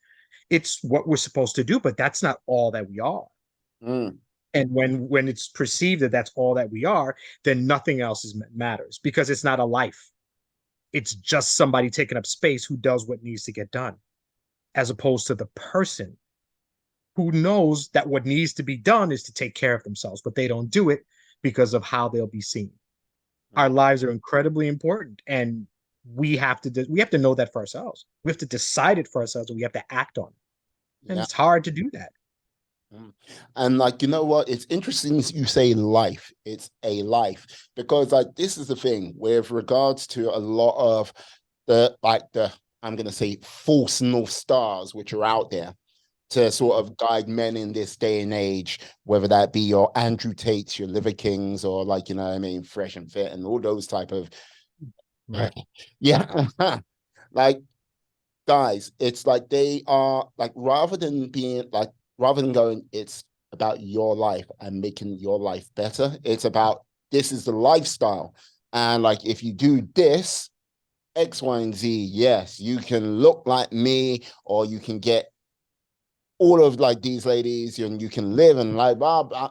It's what we're supposed to do, but that's not all that we are. Mm. And when it's perceived that that's all that we are, then nothing else matters because it's not a life. It's just somebody taking up space who does what needs to get done, as opposed to the person who knows that what needs to be done is to take care of themselves, but they don't do it because of how they'll be seen. Our lives are incredibly important, and we have to know that for ourselves. We have to decide it for ourselves, and we have to act on it. And Yeah. it's hard to do that. Mm. And like, you know what? It's interesting you say life. It's a life because like this is the thing with regards to a lot of the I'm gonna say false North Stars which are out there to sort of guide men in this day and age, whether that be your Andrew Tates, your Liver Kings, or like, you know what I mean, Fresh and Fit and all those type of Right. yeah. Like guys, it's like they are like rather than going, it's about your life and making your life better. It's about this is the lifestyle. And like if you do this, X, Y, and Z, yes, you can look like me, or you can get all of like these ladies, and you can live and like blah blah.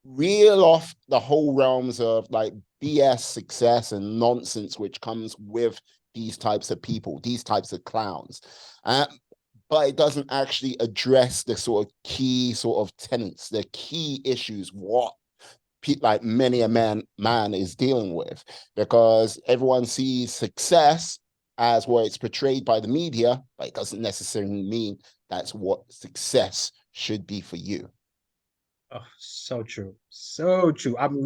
Reel off the whole realms of like BS success and nonsense which comes with these types of people, these types of clowns. Uh, but it doesn't actually address the sort of key sort of tenets, the key issues, what like many a man is dealing with, because everyone sees success as what it's portrayed by the media, but it doesn't necessarily mean that's what success should be for you. Oh, so true. So true. I'm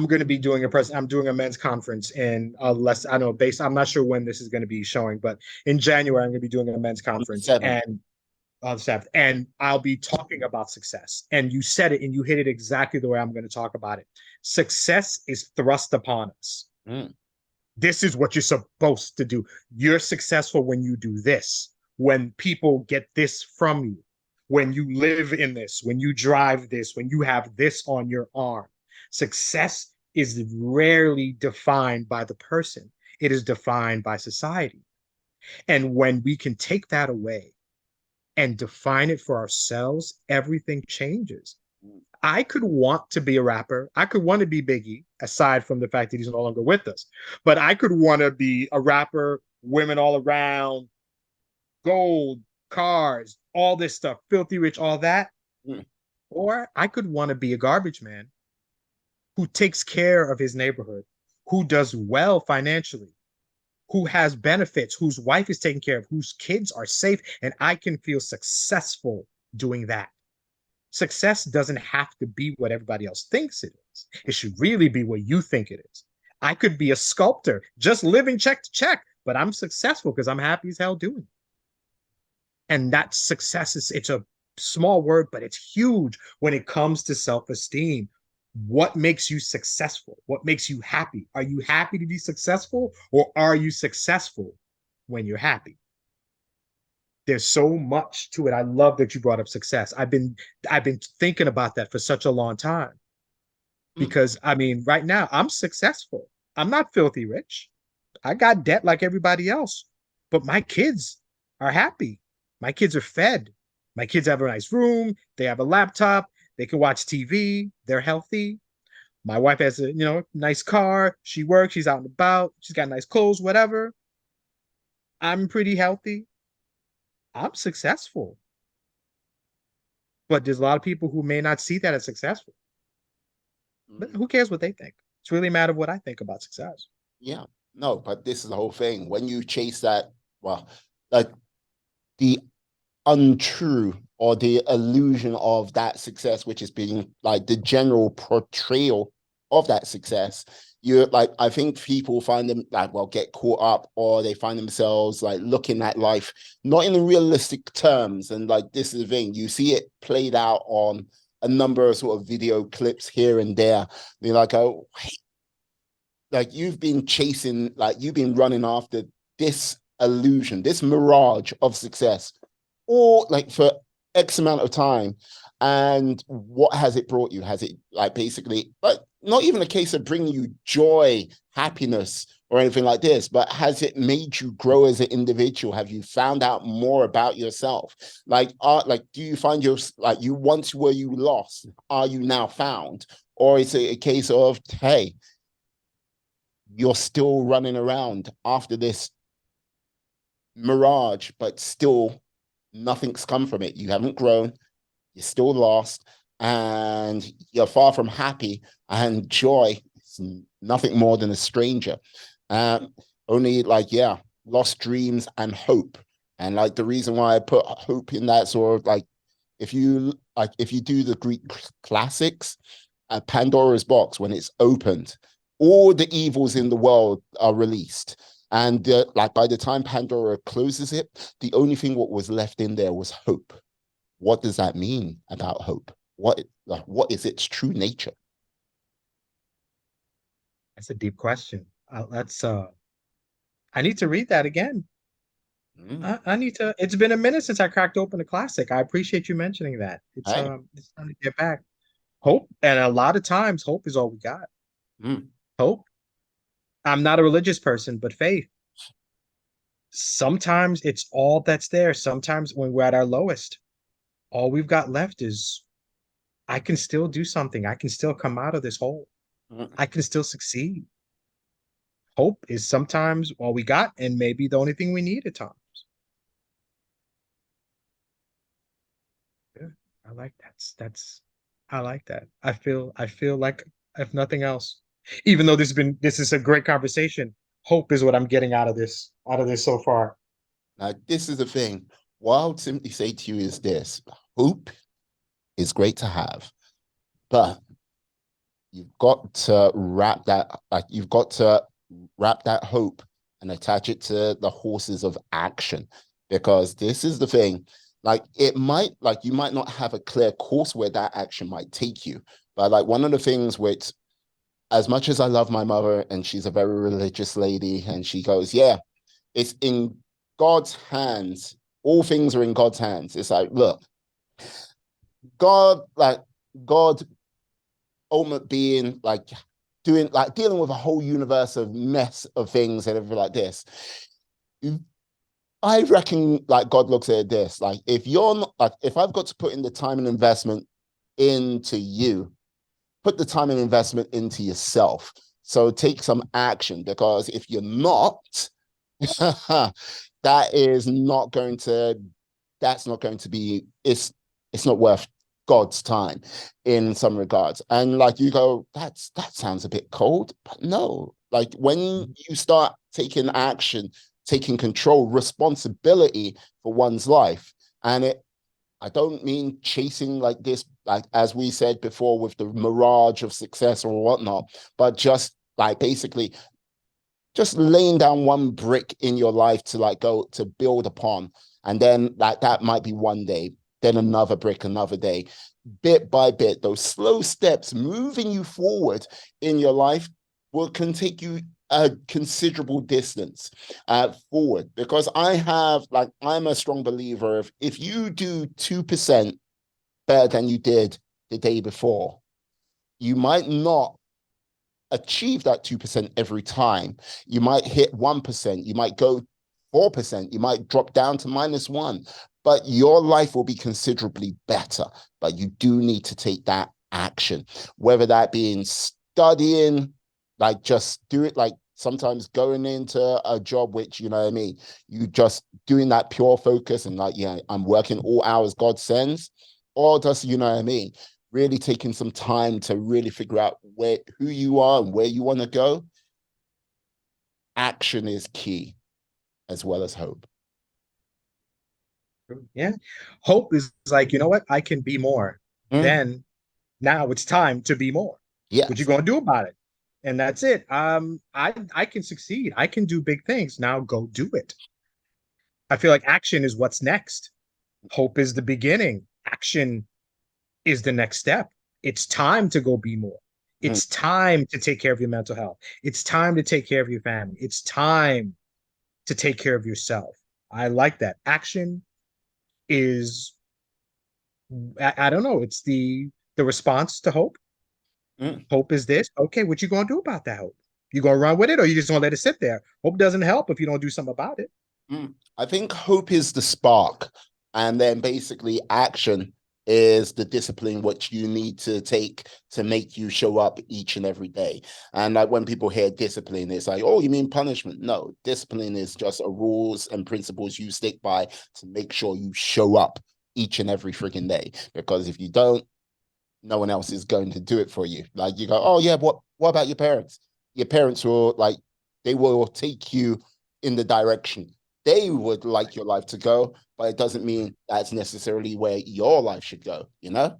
going to be doing I'm doing a men's conference in less, I don't know, I'm not sure when this is going to be showing, but in January, I'm going to be doing a men's On the conference seventh. and on the 7th, and I'll be talking about success. And you said it and you hit it exactly the way I'm going to talk about it. Success is thrust upon us. Mm, This is what you're supposed to do. You're successful when you do this, when people get this from you. when you live in this, when you drive this, when you have this on your arm. Success is rarely defined by the person, it is defined by society. And when we can take that away and define it for ourselves, everything changes. I could want to be a rapper. I could want to be Biggie, aside from the fact that he's no longer with us. But I could want to be a rapper, women all around, gold, cars, all this stuff, filthy rich, all that. Mm. Or I could want to be a garbage man who takes care of his neighborhood, who does well financially, who has benefits, whose wife is taken care of, whose kids are safe, and I can feel successful doing that. Success doesn't have to be what everybody else thinks it is. It should really be what you think it is. I could be a sculptor, just living check to check, but I'm successful because I'm happy as hell doing it. And that success is, it's a small word, but it's huge when it comes to self-esteem. What makes you successful? What makes you happy? Are you happy to be successful, or are you successful when you're happy? There's so much to it. I love that you brought up success. I've been thinking about that for such a long time, Mm. because I mean, right now I'm successful. I'm not filthy rich. I got debt like everybody else, but my kids are happy. My kids are fed. My kids have a nice room. They have a laptop. They can watch TV. They're healthy. My wife has a nice car. She works. She's out and about. She's got nice clothes. Whatever. I'm pretty healthy. I'm successful. But there's a lot of people who may not see that as successful. But Mm. who cares what they think? It's really a matter of what I think about success. Yeah. No, but this is the whole thing. When you chase that, well, like the untrue or the illusion of that success, which is being like the general portrayal of that success, you like, I think people find them like, well, get caught up, or they find themselves like looking at life not in the realistic terms. And like, this is the thing, you see it played out on a number of sort of video clips here and there. They're like, oh, wait, like you've been chasing, like you've been running after this illusion, this mirage of success, or like for X amount of time. And what has it brought you? Has it like basically, like not even a case of bringing you joy, happiness, or anything like this, but has it made you grow as an individual? Have you found out more about yourself? Like, do you find your like you once were you lost? Are you now found? Or is it a case of, hey, you're still running around after this mirage, but still nothing's come from it. You haven't grown, you're still lost, and you're far from happy, and joy is nothing more than a stranger. Um, Only like, yeah, lost dreams and hope. And like the reason why I put hope in that sort of like, if you do the Greek classics, Pandora's box, when it's opened, all the evils in the world are released. And like by the time Pandora closes it, the only thing what was left in there was hope. What does that mean about hope? What is its true nature? That's a deep question. That's I need to read that again. Mm. I need to. It's been a minute since I cracked open a classic. I appreciate you mentioning that. Hey. It's time to get back. Hope, and a lot of times, hope is all we got. Mm. Hope. I'm not a religious person, but faith. Sometimes it's all that's there. Sometimes when we're at our lowest, all we've got left is I can still do something. I can still come out of this hole. Mm. I can still succeed. Hope is sometimes all we got, and maybe the only thing we need at times. Yeah, I like that. I like that. I feel like if nothing else, even though this is a great conversation, hope is what I'm getting out of this so far. Now, this is the thing. What I would simply say to you is this: hope is great to have, but you've got to wrap that hope and attach it to the horses of action, because this is the thing, like it might, like you might not have a clear course where that action might take you, but like one of the things which, as much as I love my mother and she's a very religious lady, and she goes, yeah, it's in God's hands, all things are in God's hands. It's like, look, God, like God, ultimate being, like doing, like dealing with a whole universe of mess of things and everything like this. I reckon, like God looks at this, like if you're not, like if I've got to put in the time and investment into you, put the time and investment into yourself. So take some action, because if you're not, that is not going to, that's not going to be, it's not worth God's time in some regards. And like you go, that sounds a bit cold, but no, like when you start taking action, taking control, responsibility for one's life, and it, I don't mean chasing like this, like as we said before, with the mirage of success or whatnot, but just like basically just laying down one brick in your life to like go to build upon. And then like that might be one day, then another brick, another day, bit by bit, those slow steps moving you forward in your life can take you a considerable distance forward. Because I have, like, I'm a strong believer of if you do 2% better than you did the day before, you might not achieve that 2% every time. You might hit 1%, you might go 4%, you might drop down to -1, but your life will be considerably better. But you do need to take that action, whether that be in studying, like just do it, like sometimes going into a job, which, you know what I mean, you just doing that pure focus and like, yeah, I'm working all hours God sends, or just, you know what I mean, really taking some time to really figure out where, who you are and where you want to go. Action is key as well as hope. Yeah. Hope is like, you know what? I can be more. Mm, Then now it's time to be more. What you yes. gonna do about it? And that's it. I can succeed. I can do big things. Now go do it. I feel like action is what's next. Hope is the beginning. Action is the next step. It's time to go be more. Mm, It's time to take care of your mental health. It's time to take care of your family. It's time to take care of yourself. I like that. Action is I don't know, it's the response to hope. mm, Hope is this. Okay, what you gonna do about that hope? You gonna run with it or you just gonna let it sit there? Hope doesn't help if you don't do something about it. I think hope is the spark, and then basically action is the discipline which you need to take to make you show up each and every day. And like when people hear discipline, it's like, oh, you mean punishment? No, discipline is just a rules and principles you stick by to make sure you show up each and every freaking day. Because if you don't, no one else is going to do it for you. Like you go, oh yeah, what about your parents? Your parents will, like, they will take you in the direction they would like your life to go, but it doesn't mean that's necessarily where your life should go, you know?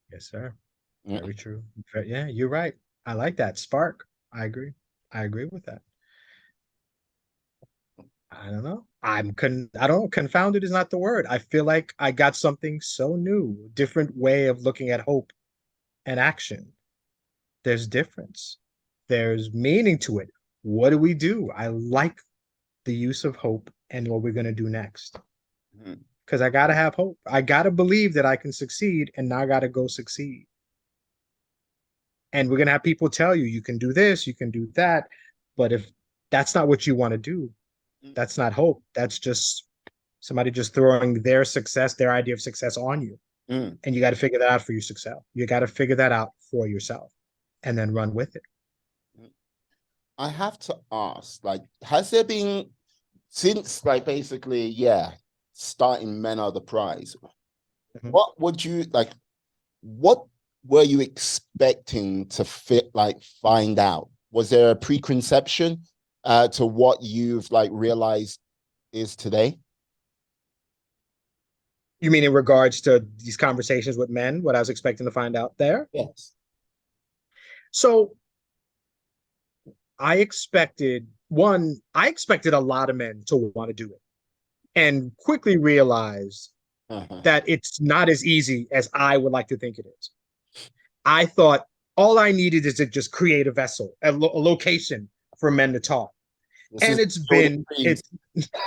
Yes, sir. Mm, Very true. Yeah, you're right. I like that. Spark. I agree. I agree with that. I don't know. I don't know. Confounded is not the word. I feel like I got something so new, different way of looking at hope and action. There's difference. There's meaning to it. What do we do? I like the use of hope and what we're going to do next. mm, Because I got to have hope. I got to believe that I can succeed, and now I got to go succeed. And we're going to have people tell you, you can do this, you can do that. But if that's not what you want to do, mm, that's not hope. That's just somebody just throwing their success, their idea of success on you. mm. And you got to figure that out for yourself. You got to figure that out for yourself and then run with it. I have to ask, like, has there been, since like basically, yeah, starting Men Are the Prize, Mhm. what would you like, what were you expecting to fit, like find out? Was there a preconception to what you've like realized is today? You mean in regards to these conversations with men, what I was expecting to find out there? Yes. So I expected a lot of men to want to do it and quickly realized Uh-huh. that it's not as easy as I would like to think it is. I thought all I needed is to just create a vessel, a location for men to talk. This And is it's building been, dreams.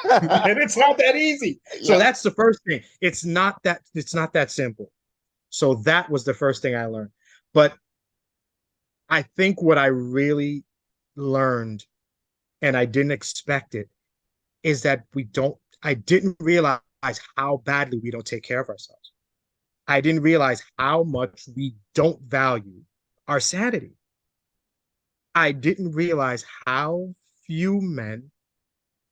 And it's not that easy. So Yeah. that's the first thing. It's not that simple. So that was the first thing I learned. But I think what I really learned, and I didn't expect it, is that I didn't realize how badly we don't take care of ourselves. I didn't realize how much we don't value our sanity. I didn't realize how few men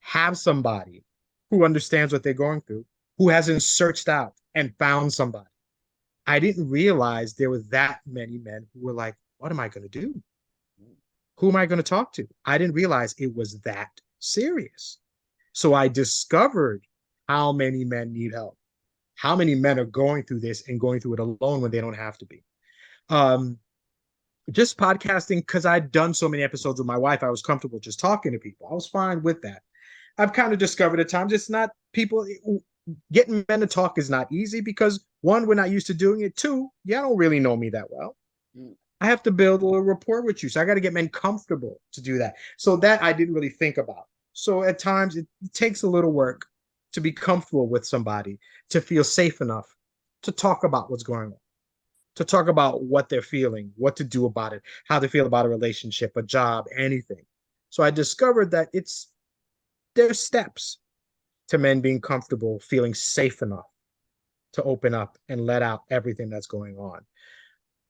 have somebody who understands what they're going through, who hasn't searched out and found somebody. I didn't realize there were that many men who were like, what am I going to do? Who am I going to talk to? I didn't realize it was that serious. So I discovered how many men need help, how many men are going through this and going through it alone when they don't have to be. Um, just podcasting, because I'd done so many episodes with my wife, I was comfortable just talking to people. I was fine with that. I've kind of discovered at times it's not people getting men to talk is not easy because one, we're not used to doing it. Two, you don't really know me that well. Mm. I have to build a little rapport with you. So I got to get men comfortable to do that. So that I didn't really think about. So at times it takes a little work to be comfortable with somebody, to feel safe enough to talk about what's going on, to talk about what they're feeling, what to do about it, how they feel about a relationship, a job, anything. So I discovered that there's steps to men being comfortable, feeling safe enough to open up and let out everything that's going on.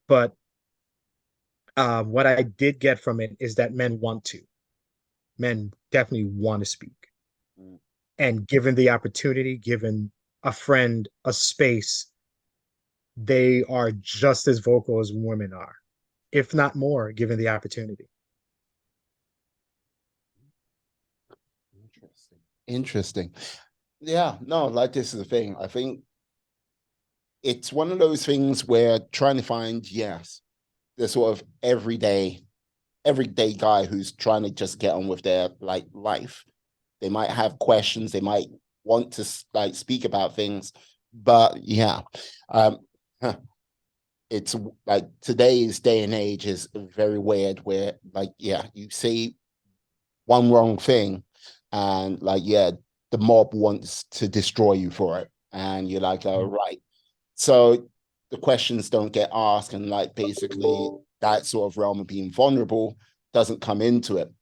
But what I did get from it is that men want to. Men definitely want to speak. Mm. And given the opportunity, given a friend, a space, they are just as vocal as women are, if not more, given the opportunity. Interesting. Interesting. Yeah, no, like this is the thing. I think it's one of those things where trying to find, yes, the sort of everyday guy who's trying to just get on with their like life. They might have questions, they might want to like speak about things, but yeah, um, it's like today's day and age is very weird. Where like yeah, you say one wrong thing, and like yeah, the mob wants to destroy you for it, and you're like, oh right. So the questions don't get asked, and like basically that sort of realm of being vulnerable doesn't come into it,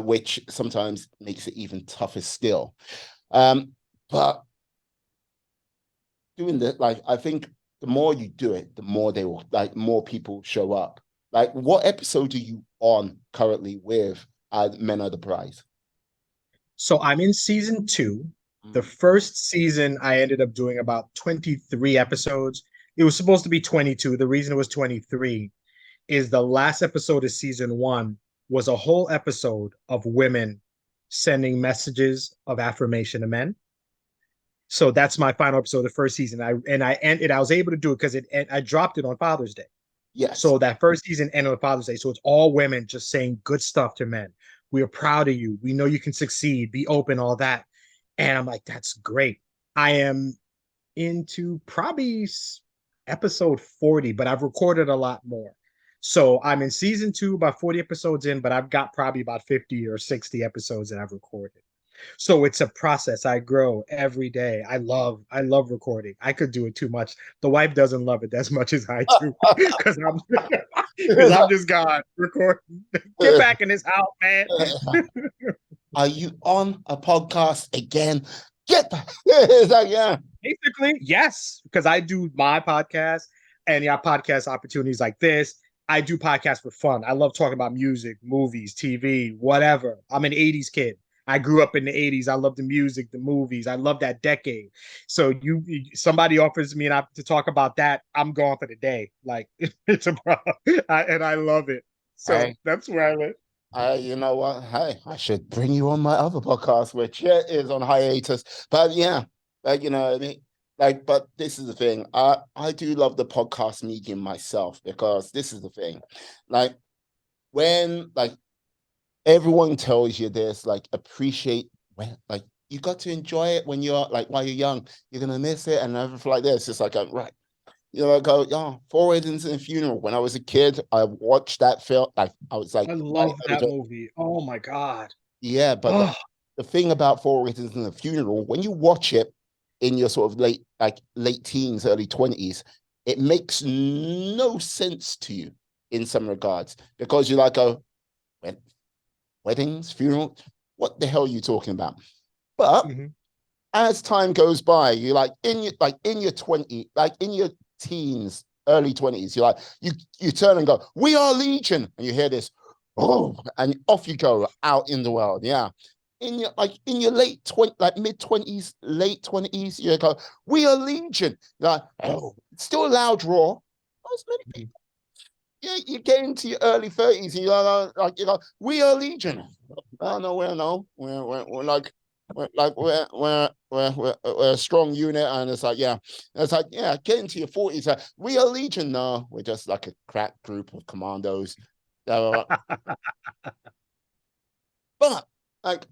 which sometimes makes it even tougher still. Um, but doing that, like I think the more you do it, the more they will like more people show up. Like, what episode are you on currently with Men Are the Prize? So I'm in season two. The Mm. first season, I ended up doing about 23 episodes. It was supposed to be 22. The reason it was 23 is the last episode of season one was a whole episode of women sending messages of affirmation to men. So that's my final episode of the first season. I was able to do it because I dropped it on Father's Day. Yes. So that first season ended on Father's Day. So it's all women just saying good stuff to men. We are proud of you. We know you can succeed. Be open, all that. And I'm like, that's great. I am into probably episode 40, but I've recorded a lot more. So I'm in season two, about 40 episodes in, but I've got probably about 50 or 60 episodes that I've recorded. So it's a process. I grow every day. I love recording. I could do it too much. The wife doesn't love it as much as I do because I'm because I'm just God recording. Get back in this house, man. Are you on a podcast again? Get back. It's like, yeah. Basically, yes, because I do my podcast and yeah, podcast opportunities like this. I do podcasts for fun. I love talking about music, movies, TV, whatever. I'm an 80s kid. I grew up in the 80s. I love the music, the movies. I love that decade. So somebody offers me to talk about that, I'm gone for the day. Like it's a problem. And I love it. So Hey, that's where I live. you know what? Hey, I should bring you on my other podcast, which is on hiatus. But yeah, like you know what I mean? Like, but this is the thing. I do love the podcast medium myself because this is the thing. Like when like everyone tells you this, like appreciate when like you got to enjoy it when you're like while you're young, you're gonna miss it and everything like this. It's like right. You know, I go, yeah, Four Weddings and a Funeral. When I was a kid, I watched that film. Like I was like I quite love that older. movie. Oh my God. Yeah, but Oh. the thing about Four Weddings and a Funeral, when you watch it in your sort of late teens, early 20s, it makes no sense to you in some regards because you're like, oh, weddings, funeral, what the hell are you talking about? But Mm-hmm. as time goes by, you're in your 20, like in your teens, early 20s, you're like, you turn and go, we are Legion. And you hear this, oh, and off you go out in the world. Yeah. In your late 20, like mid-20s, late 20s, you go, we are Legion. Like, oh, still a loud roar. As many Mm-hmm. people. Yeah, you get into your early 30s and you're like, we are Legion. Oh no, we're no. We're like we're a strong unit, and it's like, yeah, it's like, yeah, get into your 40s. We are Legion. No, we're just like a crack group of commandos. But like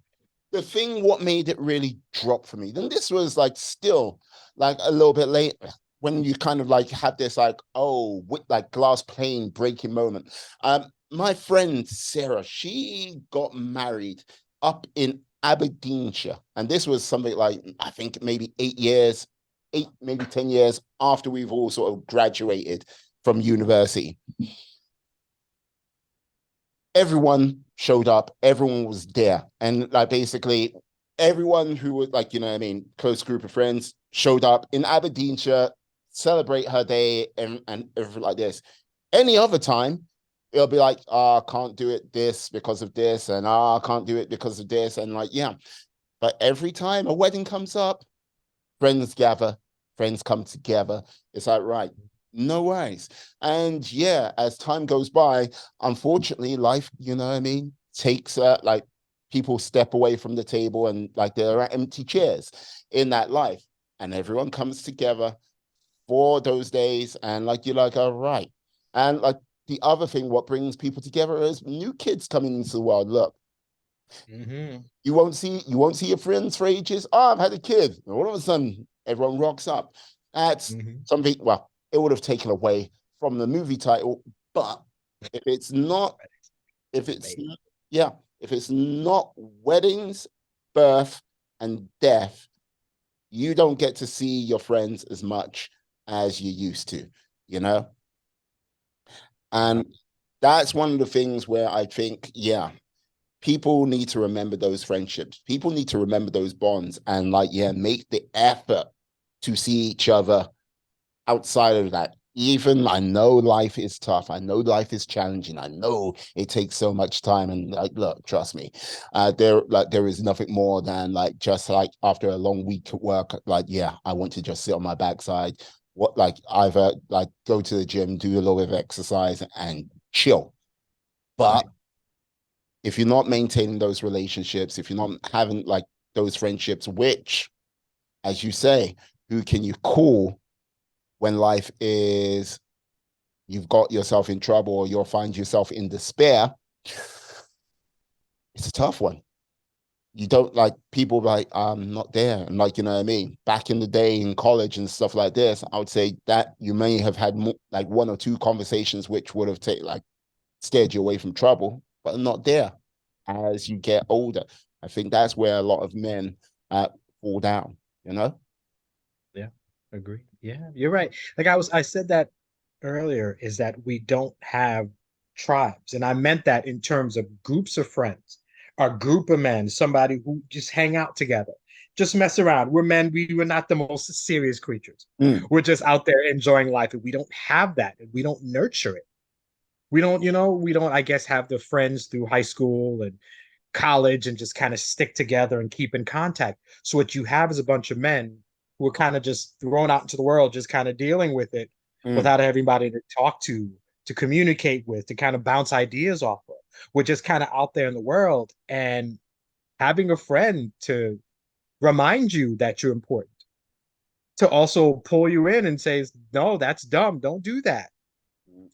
the thing, what made it really drop for me, then this was like still like a little bit late when you kind of like had this like, oh, with like glass plane breaking moment. My friend Sarah, she got married up in Aberdeenshire, and this was something like, I think maybe 8 years, maybe 10 years after we've all sort of graduated from university. Everyone showed up, everyone was there. And like basically everyone who was like, what I mean, close group of friends showed up in Aberdeenshire, celebrate her day and everything like this. Any other time, it'll be like, oh, I can't do it this because of this, and oh, I can't do it because of this. And like, yeah. But every time a wedding comes up, friends gather, friends come together. It's like, right, no worries. And yeah, as time goes by, unfortunately, life, takes like people step away from the table and like there are empty chairs in that life. And everyone comes together for those days. And like, you're like, all right. And like the other thing, what brings people together is new kids coming into the world. Look, Mm-hmm. you won't see your friends for ages. Oh, I've had a kid. And all of a sudden, everyone rocks up. That's Mm-hmm. something. Well, it would have taken away from the movie title, but if it's not, if it's Maybe. yeah, if it's not weddings, birth, and death, you don't get to see your friends as much as you used to. You know, Yeah. and that's one of the things where I think, yeah, people need to remember those friendships. People need to remember those bonds and like, yeah, make the effort to see each other outside of that. Even I know life is tough. I know life is challenging. I know it takes so much time. And like, look, trust me, there is nothing more than like just like after a long week at work, like, yeah, I want to just sit on my backside. What like either like go to the gym, do a little bit of exercise and chill. But Right. if you're not maintaining those relationships, if you're not having like those friendships, which, as you say, who can you call when life is, you've got yourself in trouble or you'll find yourself in despair? It's a tough one. You don't like people like, I'm not there. And like, what I mean? Back in the day in college and stuff like this, I would say that you may have had more, like one or two conversations which would have taken like steered you away from trouble, but not there as you get older. I think that's where a lot of men fall down, you know? Yeah. Agree. Yeah, you're right. Like I said that earlier, is that we don't have tribes. And I meant that in terms of groups of friends, a group of men, somebody who just hang out together, just mess around. We're men, we're not the most serious creatures. Mm. We're just out there enjoying life. And we don't have that. And we don't nurture it. We don't, I guess, have the friends through high school and college and just kind of stick together and keep in contact. So what you have is a bunch of men who are kind of just thrown out into the world, just kind of dealing with it Mm. without everybody to talk to communicate with, to kind of bounce ideas off of. We're just kind of out there in the world, and having a friend to remind you that you're important, to also pull you in and say, no, that's dumb. Don't do that,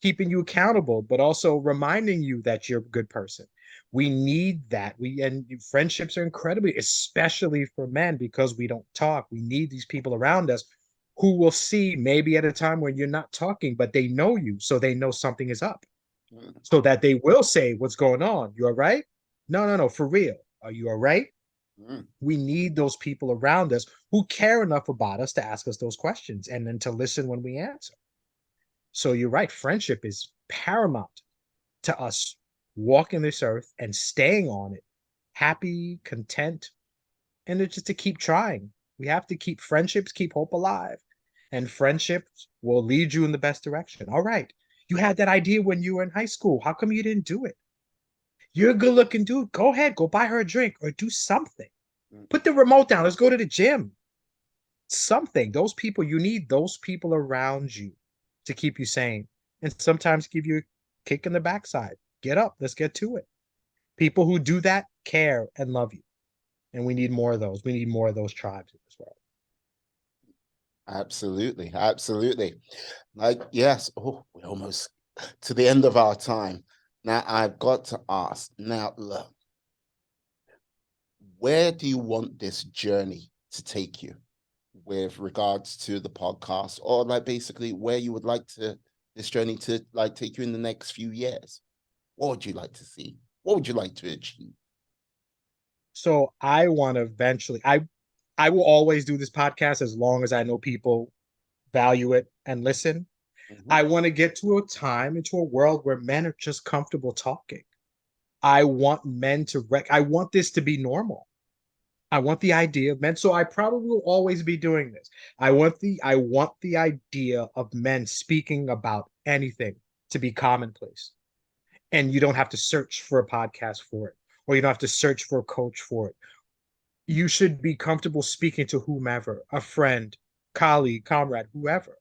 keeping you accountable, but also reminding you that you're a good person. We need that. And friendships are incredibly, especially for men, because we don't talk. We need these people around us who will see maybe at a time when you're not talking, but they know you, so they know something is up, Mm. so that they will say, "What's going on? You all right? No, no, no, for real. Are you all right? Mm. We need those people around us who care enough about us to ask us those questions and then to listen when we answer. So you're right, friendship is paramount to us walking this earth and staying on it, happy, content, and it's just to keep trying. We have to keep friendships, keep hope alive, and friendships will lead you in the best direction. All right, you had that idea when you were in high school. How come you didn't do it? You're a good looking dude. Go ahead, go buy her a drink or do something. Mm. Put the remote down. Let's go to the gym. Something. Those people, you need those people around you to keep you sane and sometimes give you a kick in the backside. Get up. Let's get to it. People who do that care and love you. And we need more of those. We need more of those tribes in this world. Absolutely, absolutely. Like, yes, oh, we're almost to the end of our time. Now, I've got to ask, now, look, where do you want this journey to take you with regards to the podcast, or like basically where you would like to this journey to like take you in the next few years? What would you like to see? What would you like to achieve? So I want to eventually, I will always do this podcast as long as I know people value it and listen. Mhm. I want to get to a time into a world where men are just comfortable talking. I want men to I want this to be normal. I want the idea of men. So I probably will always be doing this. I want the idea of men speaking about anything to be commonplace. And you don't have to search for a podcast for it, or you don't have to search for a coach for it. You should be comfortable speaking to whomever, a friend, colleague, comrade, whoever.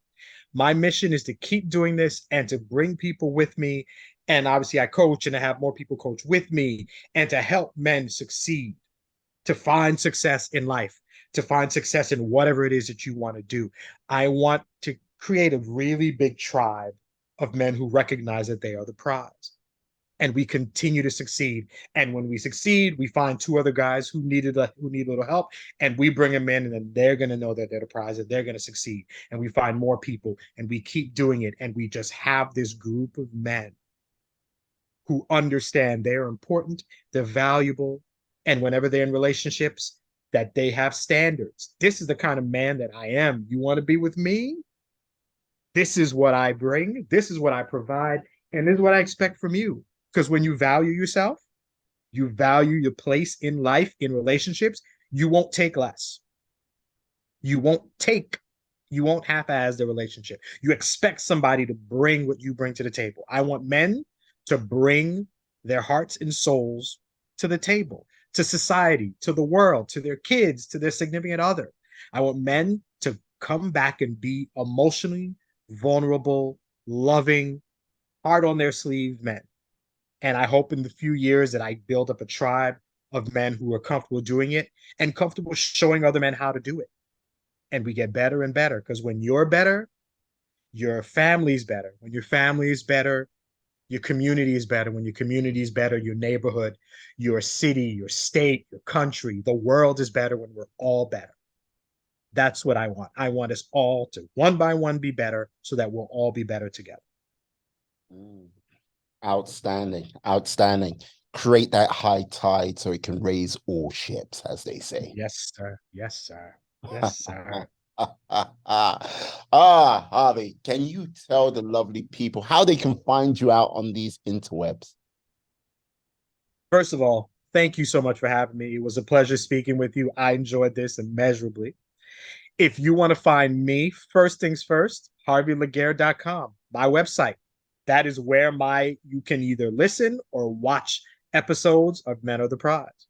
My mission is to keep doing this and to bring people with me. And obviously, I coach and to have more people coach with me and to help men succeed, to find success in life, to find success in whatever it is that you want to do. I want to create a really big tribe of men who recognize that they are the prize and we continue to succeed. And when we succeed, we find two other guys who need a little help, and we bring them in, and then they're going to know that they're the prize, and they're going to succeed. And we find more people, and we keep doing it, and we just have this group of men who understand they're important, they're valuable, and whenever they're in relationships, that they have standards. This is the kind of man that I am. You want to be with me? This is what I bring. This is what I provide. And this is what I expect from you. Because when you value yourself, you value your place in life, in relationships, you won't take less. You won't take, you won't half-ass the relationship. You expect somebody to bring what you bring to the table. I want men to bring their hearts and souls to the table, to society, to the world, to their kids, to their significant other. I want men to come back and be emotionally vulnerable, loving, hard on their sleeve men. And I hope in the few years that I build up a tribe of men who are comfortable doing it and comfortable showing other men how to do it. And we get better and better because when you're better, your family's better. When your family is better, your community is better. When your community is better, your neighborhood, your city, your state, your country, the world is better when we're all better. That's what I want. I want us all to one by one be better so that we'll all be better together. Mm. Outstanding, outstanding. Create that high tide so it can raise all ships, as they say. Yes, sir. Yes, sir. Yes, sir. Harvey, can you tell the lovely people how they can find you out on these interwebs? First of all, thank you so much for having me. It was a pleasure speaking with you. I enjoyed this immeasurably. If you want to find me, first things first, harveylaguerre.com, my website. That is where you can either listen or watch episodes of Men of the Prize.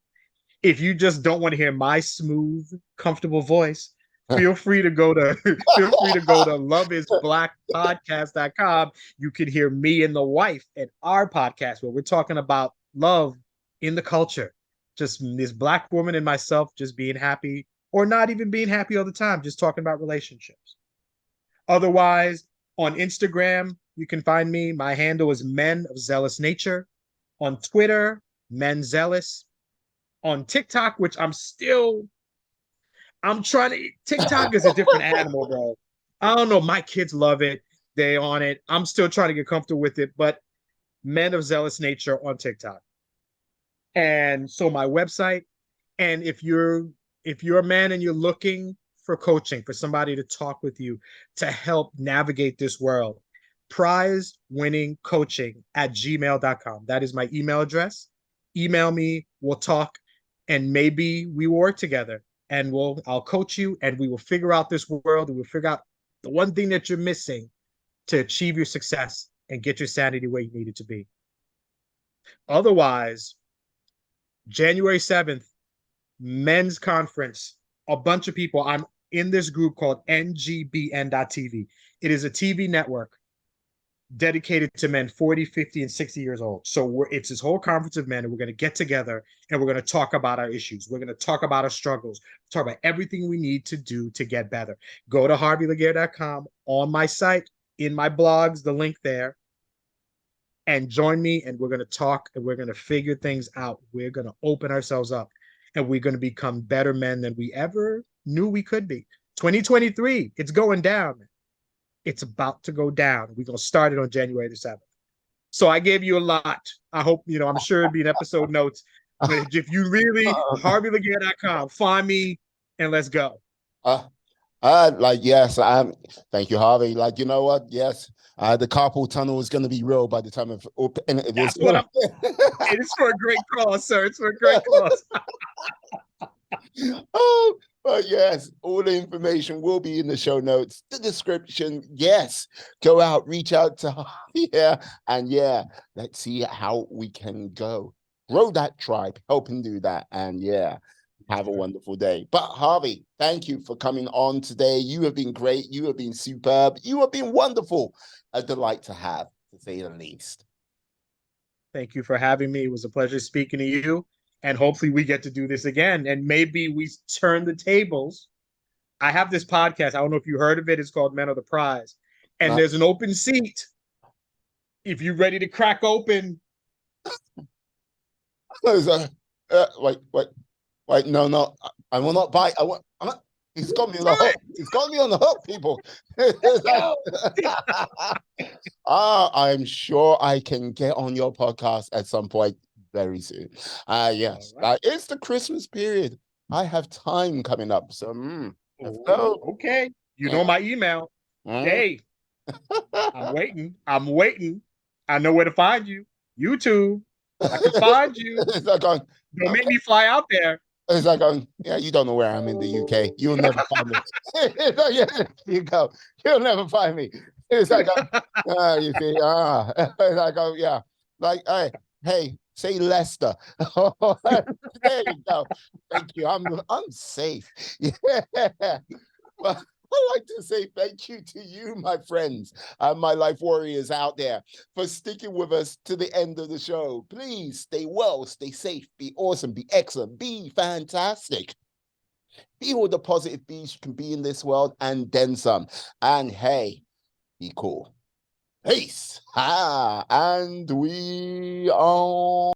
If you just don't want to hear my smooth, comfortable voice, feel free to go to feel free to go to loveisblackpodcast.com. You can hear me and the wife at our podcast where we're talking about love in the culture. Just this black woman and myself just being happy or not even being happy all the time, just talking about relationships. Otherwise, on Instagram, you can find me. My handle is Men of Zealous Nature. On Twitter, Men Zealous. On TikTok, which I'm trying to. TikTok is a different animal, bro. I don't know. My kids love it. They on it. I'm still trying to get comfortable with it, but Men of Zealous Nature on TikTok. And so my website And if you're a man and you're looking for coaching, for somebody to talk with you to help navigate this world, prizewinningcoaching@gmail.com. That is my email address. Email me, we'll talk, and maybe we will work together. And I'll coach you, and we will figure out this world, and we'll figure out the one thing that you're missing to achieve your success and get your sanity where you need it to be. Otherwise, January 7th, men's conference, a bunch of people. I'm in this group called NGBN.TV. It is a TV network dedicated to men 40, 50, and 60 years old. So it's this whole conference of men, and we're going to get together and we're going to talk about our issues. We're going to talk about our struggles, talk about everything we need to do to get better. Go to HarveyLaguerre.com on my site, in my blogs, the link there, and join me. And we're going to talk and we're going to figure things out. We're going to open ourselves up and we're going to become better men than we ever knew we could be. 2023, it's going down. It's about to go down. We're going to start it on January the 7th. So I gave you a lot. I hope, I'm sure it'd be in episode notes. But if you really, HarveyLaguerre.com, find me and let's go. Yes, thank you, Harvey. Like, you know what? Yes, the carpool tunnel is going to be real by the time of open. That's what I'm. It is for a great cause, sir. It's for a great cause. Oh, but yes, all the information will be in the show notes, the description. Yes, go out, reach out to Harvey. Yeah, and yeah, let's see how we can grow that tribe, help him do that, and yeah. Have a wonderful day. But Harvey, thank you for coming on today. You have been great. You have been superb. You have been wonderful. A delight to have, to say the least. Thank you for having me. It was a pleasure speaking to you. And hopefully we get to do this again. And maybe we turn the tables. I have this podcast. I don't know if you heard of it. It's called Men of the Prize. And there's an open seat. If you're ready to crack open. Wait, no, I will not bite. He's got me on the hook. He's got me on the hook, people. I'm sure I can get on your podcast at some point very soon. Yes, right. It's the Christmas period. I have time coming up, so let's go. Okay, you know my email. Hey, I'm waiting. I know where to find you. YouTube. I can find you. Don't make me fly out there. It's like, yeah, you don't know where I'm in the UK. You'll never find me. Yeah, you go. You'll never find me. It's like, you see, it's like, yeah, like, hey, say Leicester. There you go. Thank you. I'm safe. Yeah. Well, I'd like to say thank you to you, my friends, my life warriors out there, for sticking with us to the end of the show. Please stay well, stay safe, be awesome, be excellent, be fantastic. Be all the positive bees you can be in this world and then some. And hey, be cool. Peace. And we are...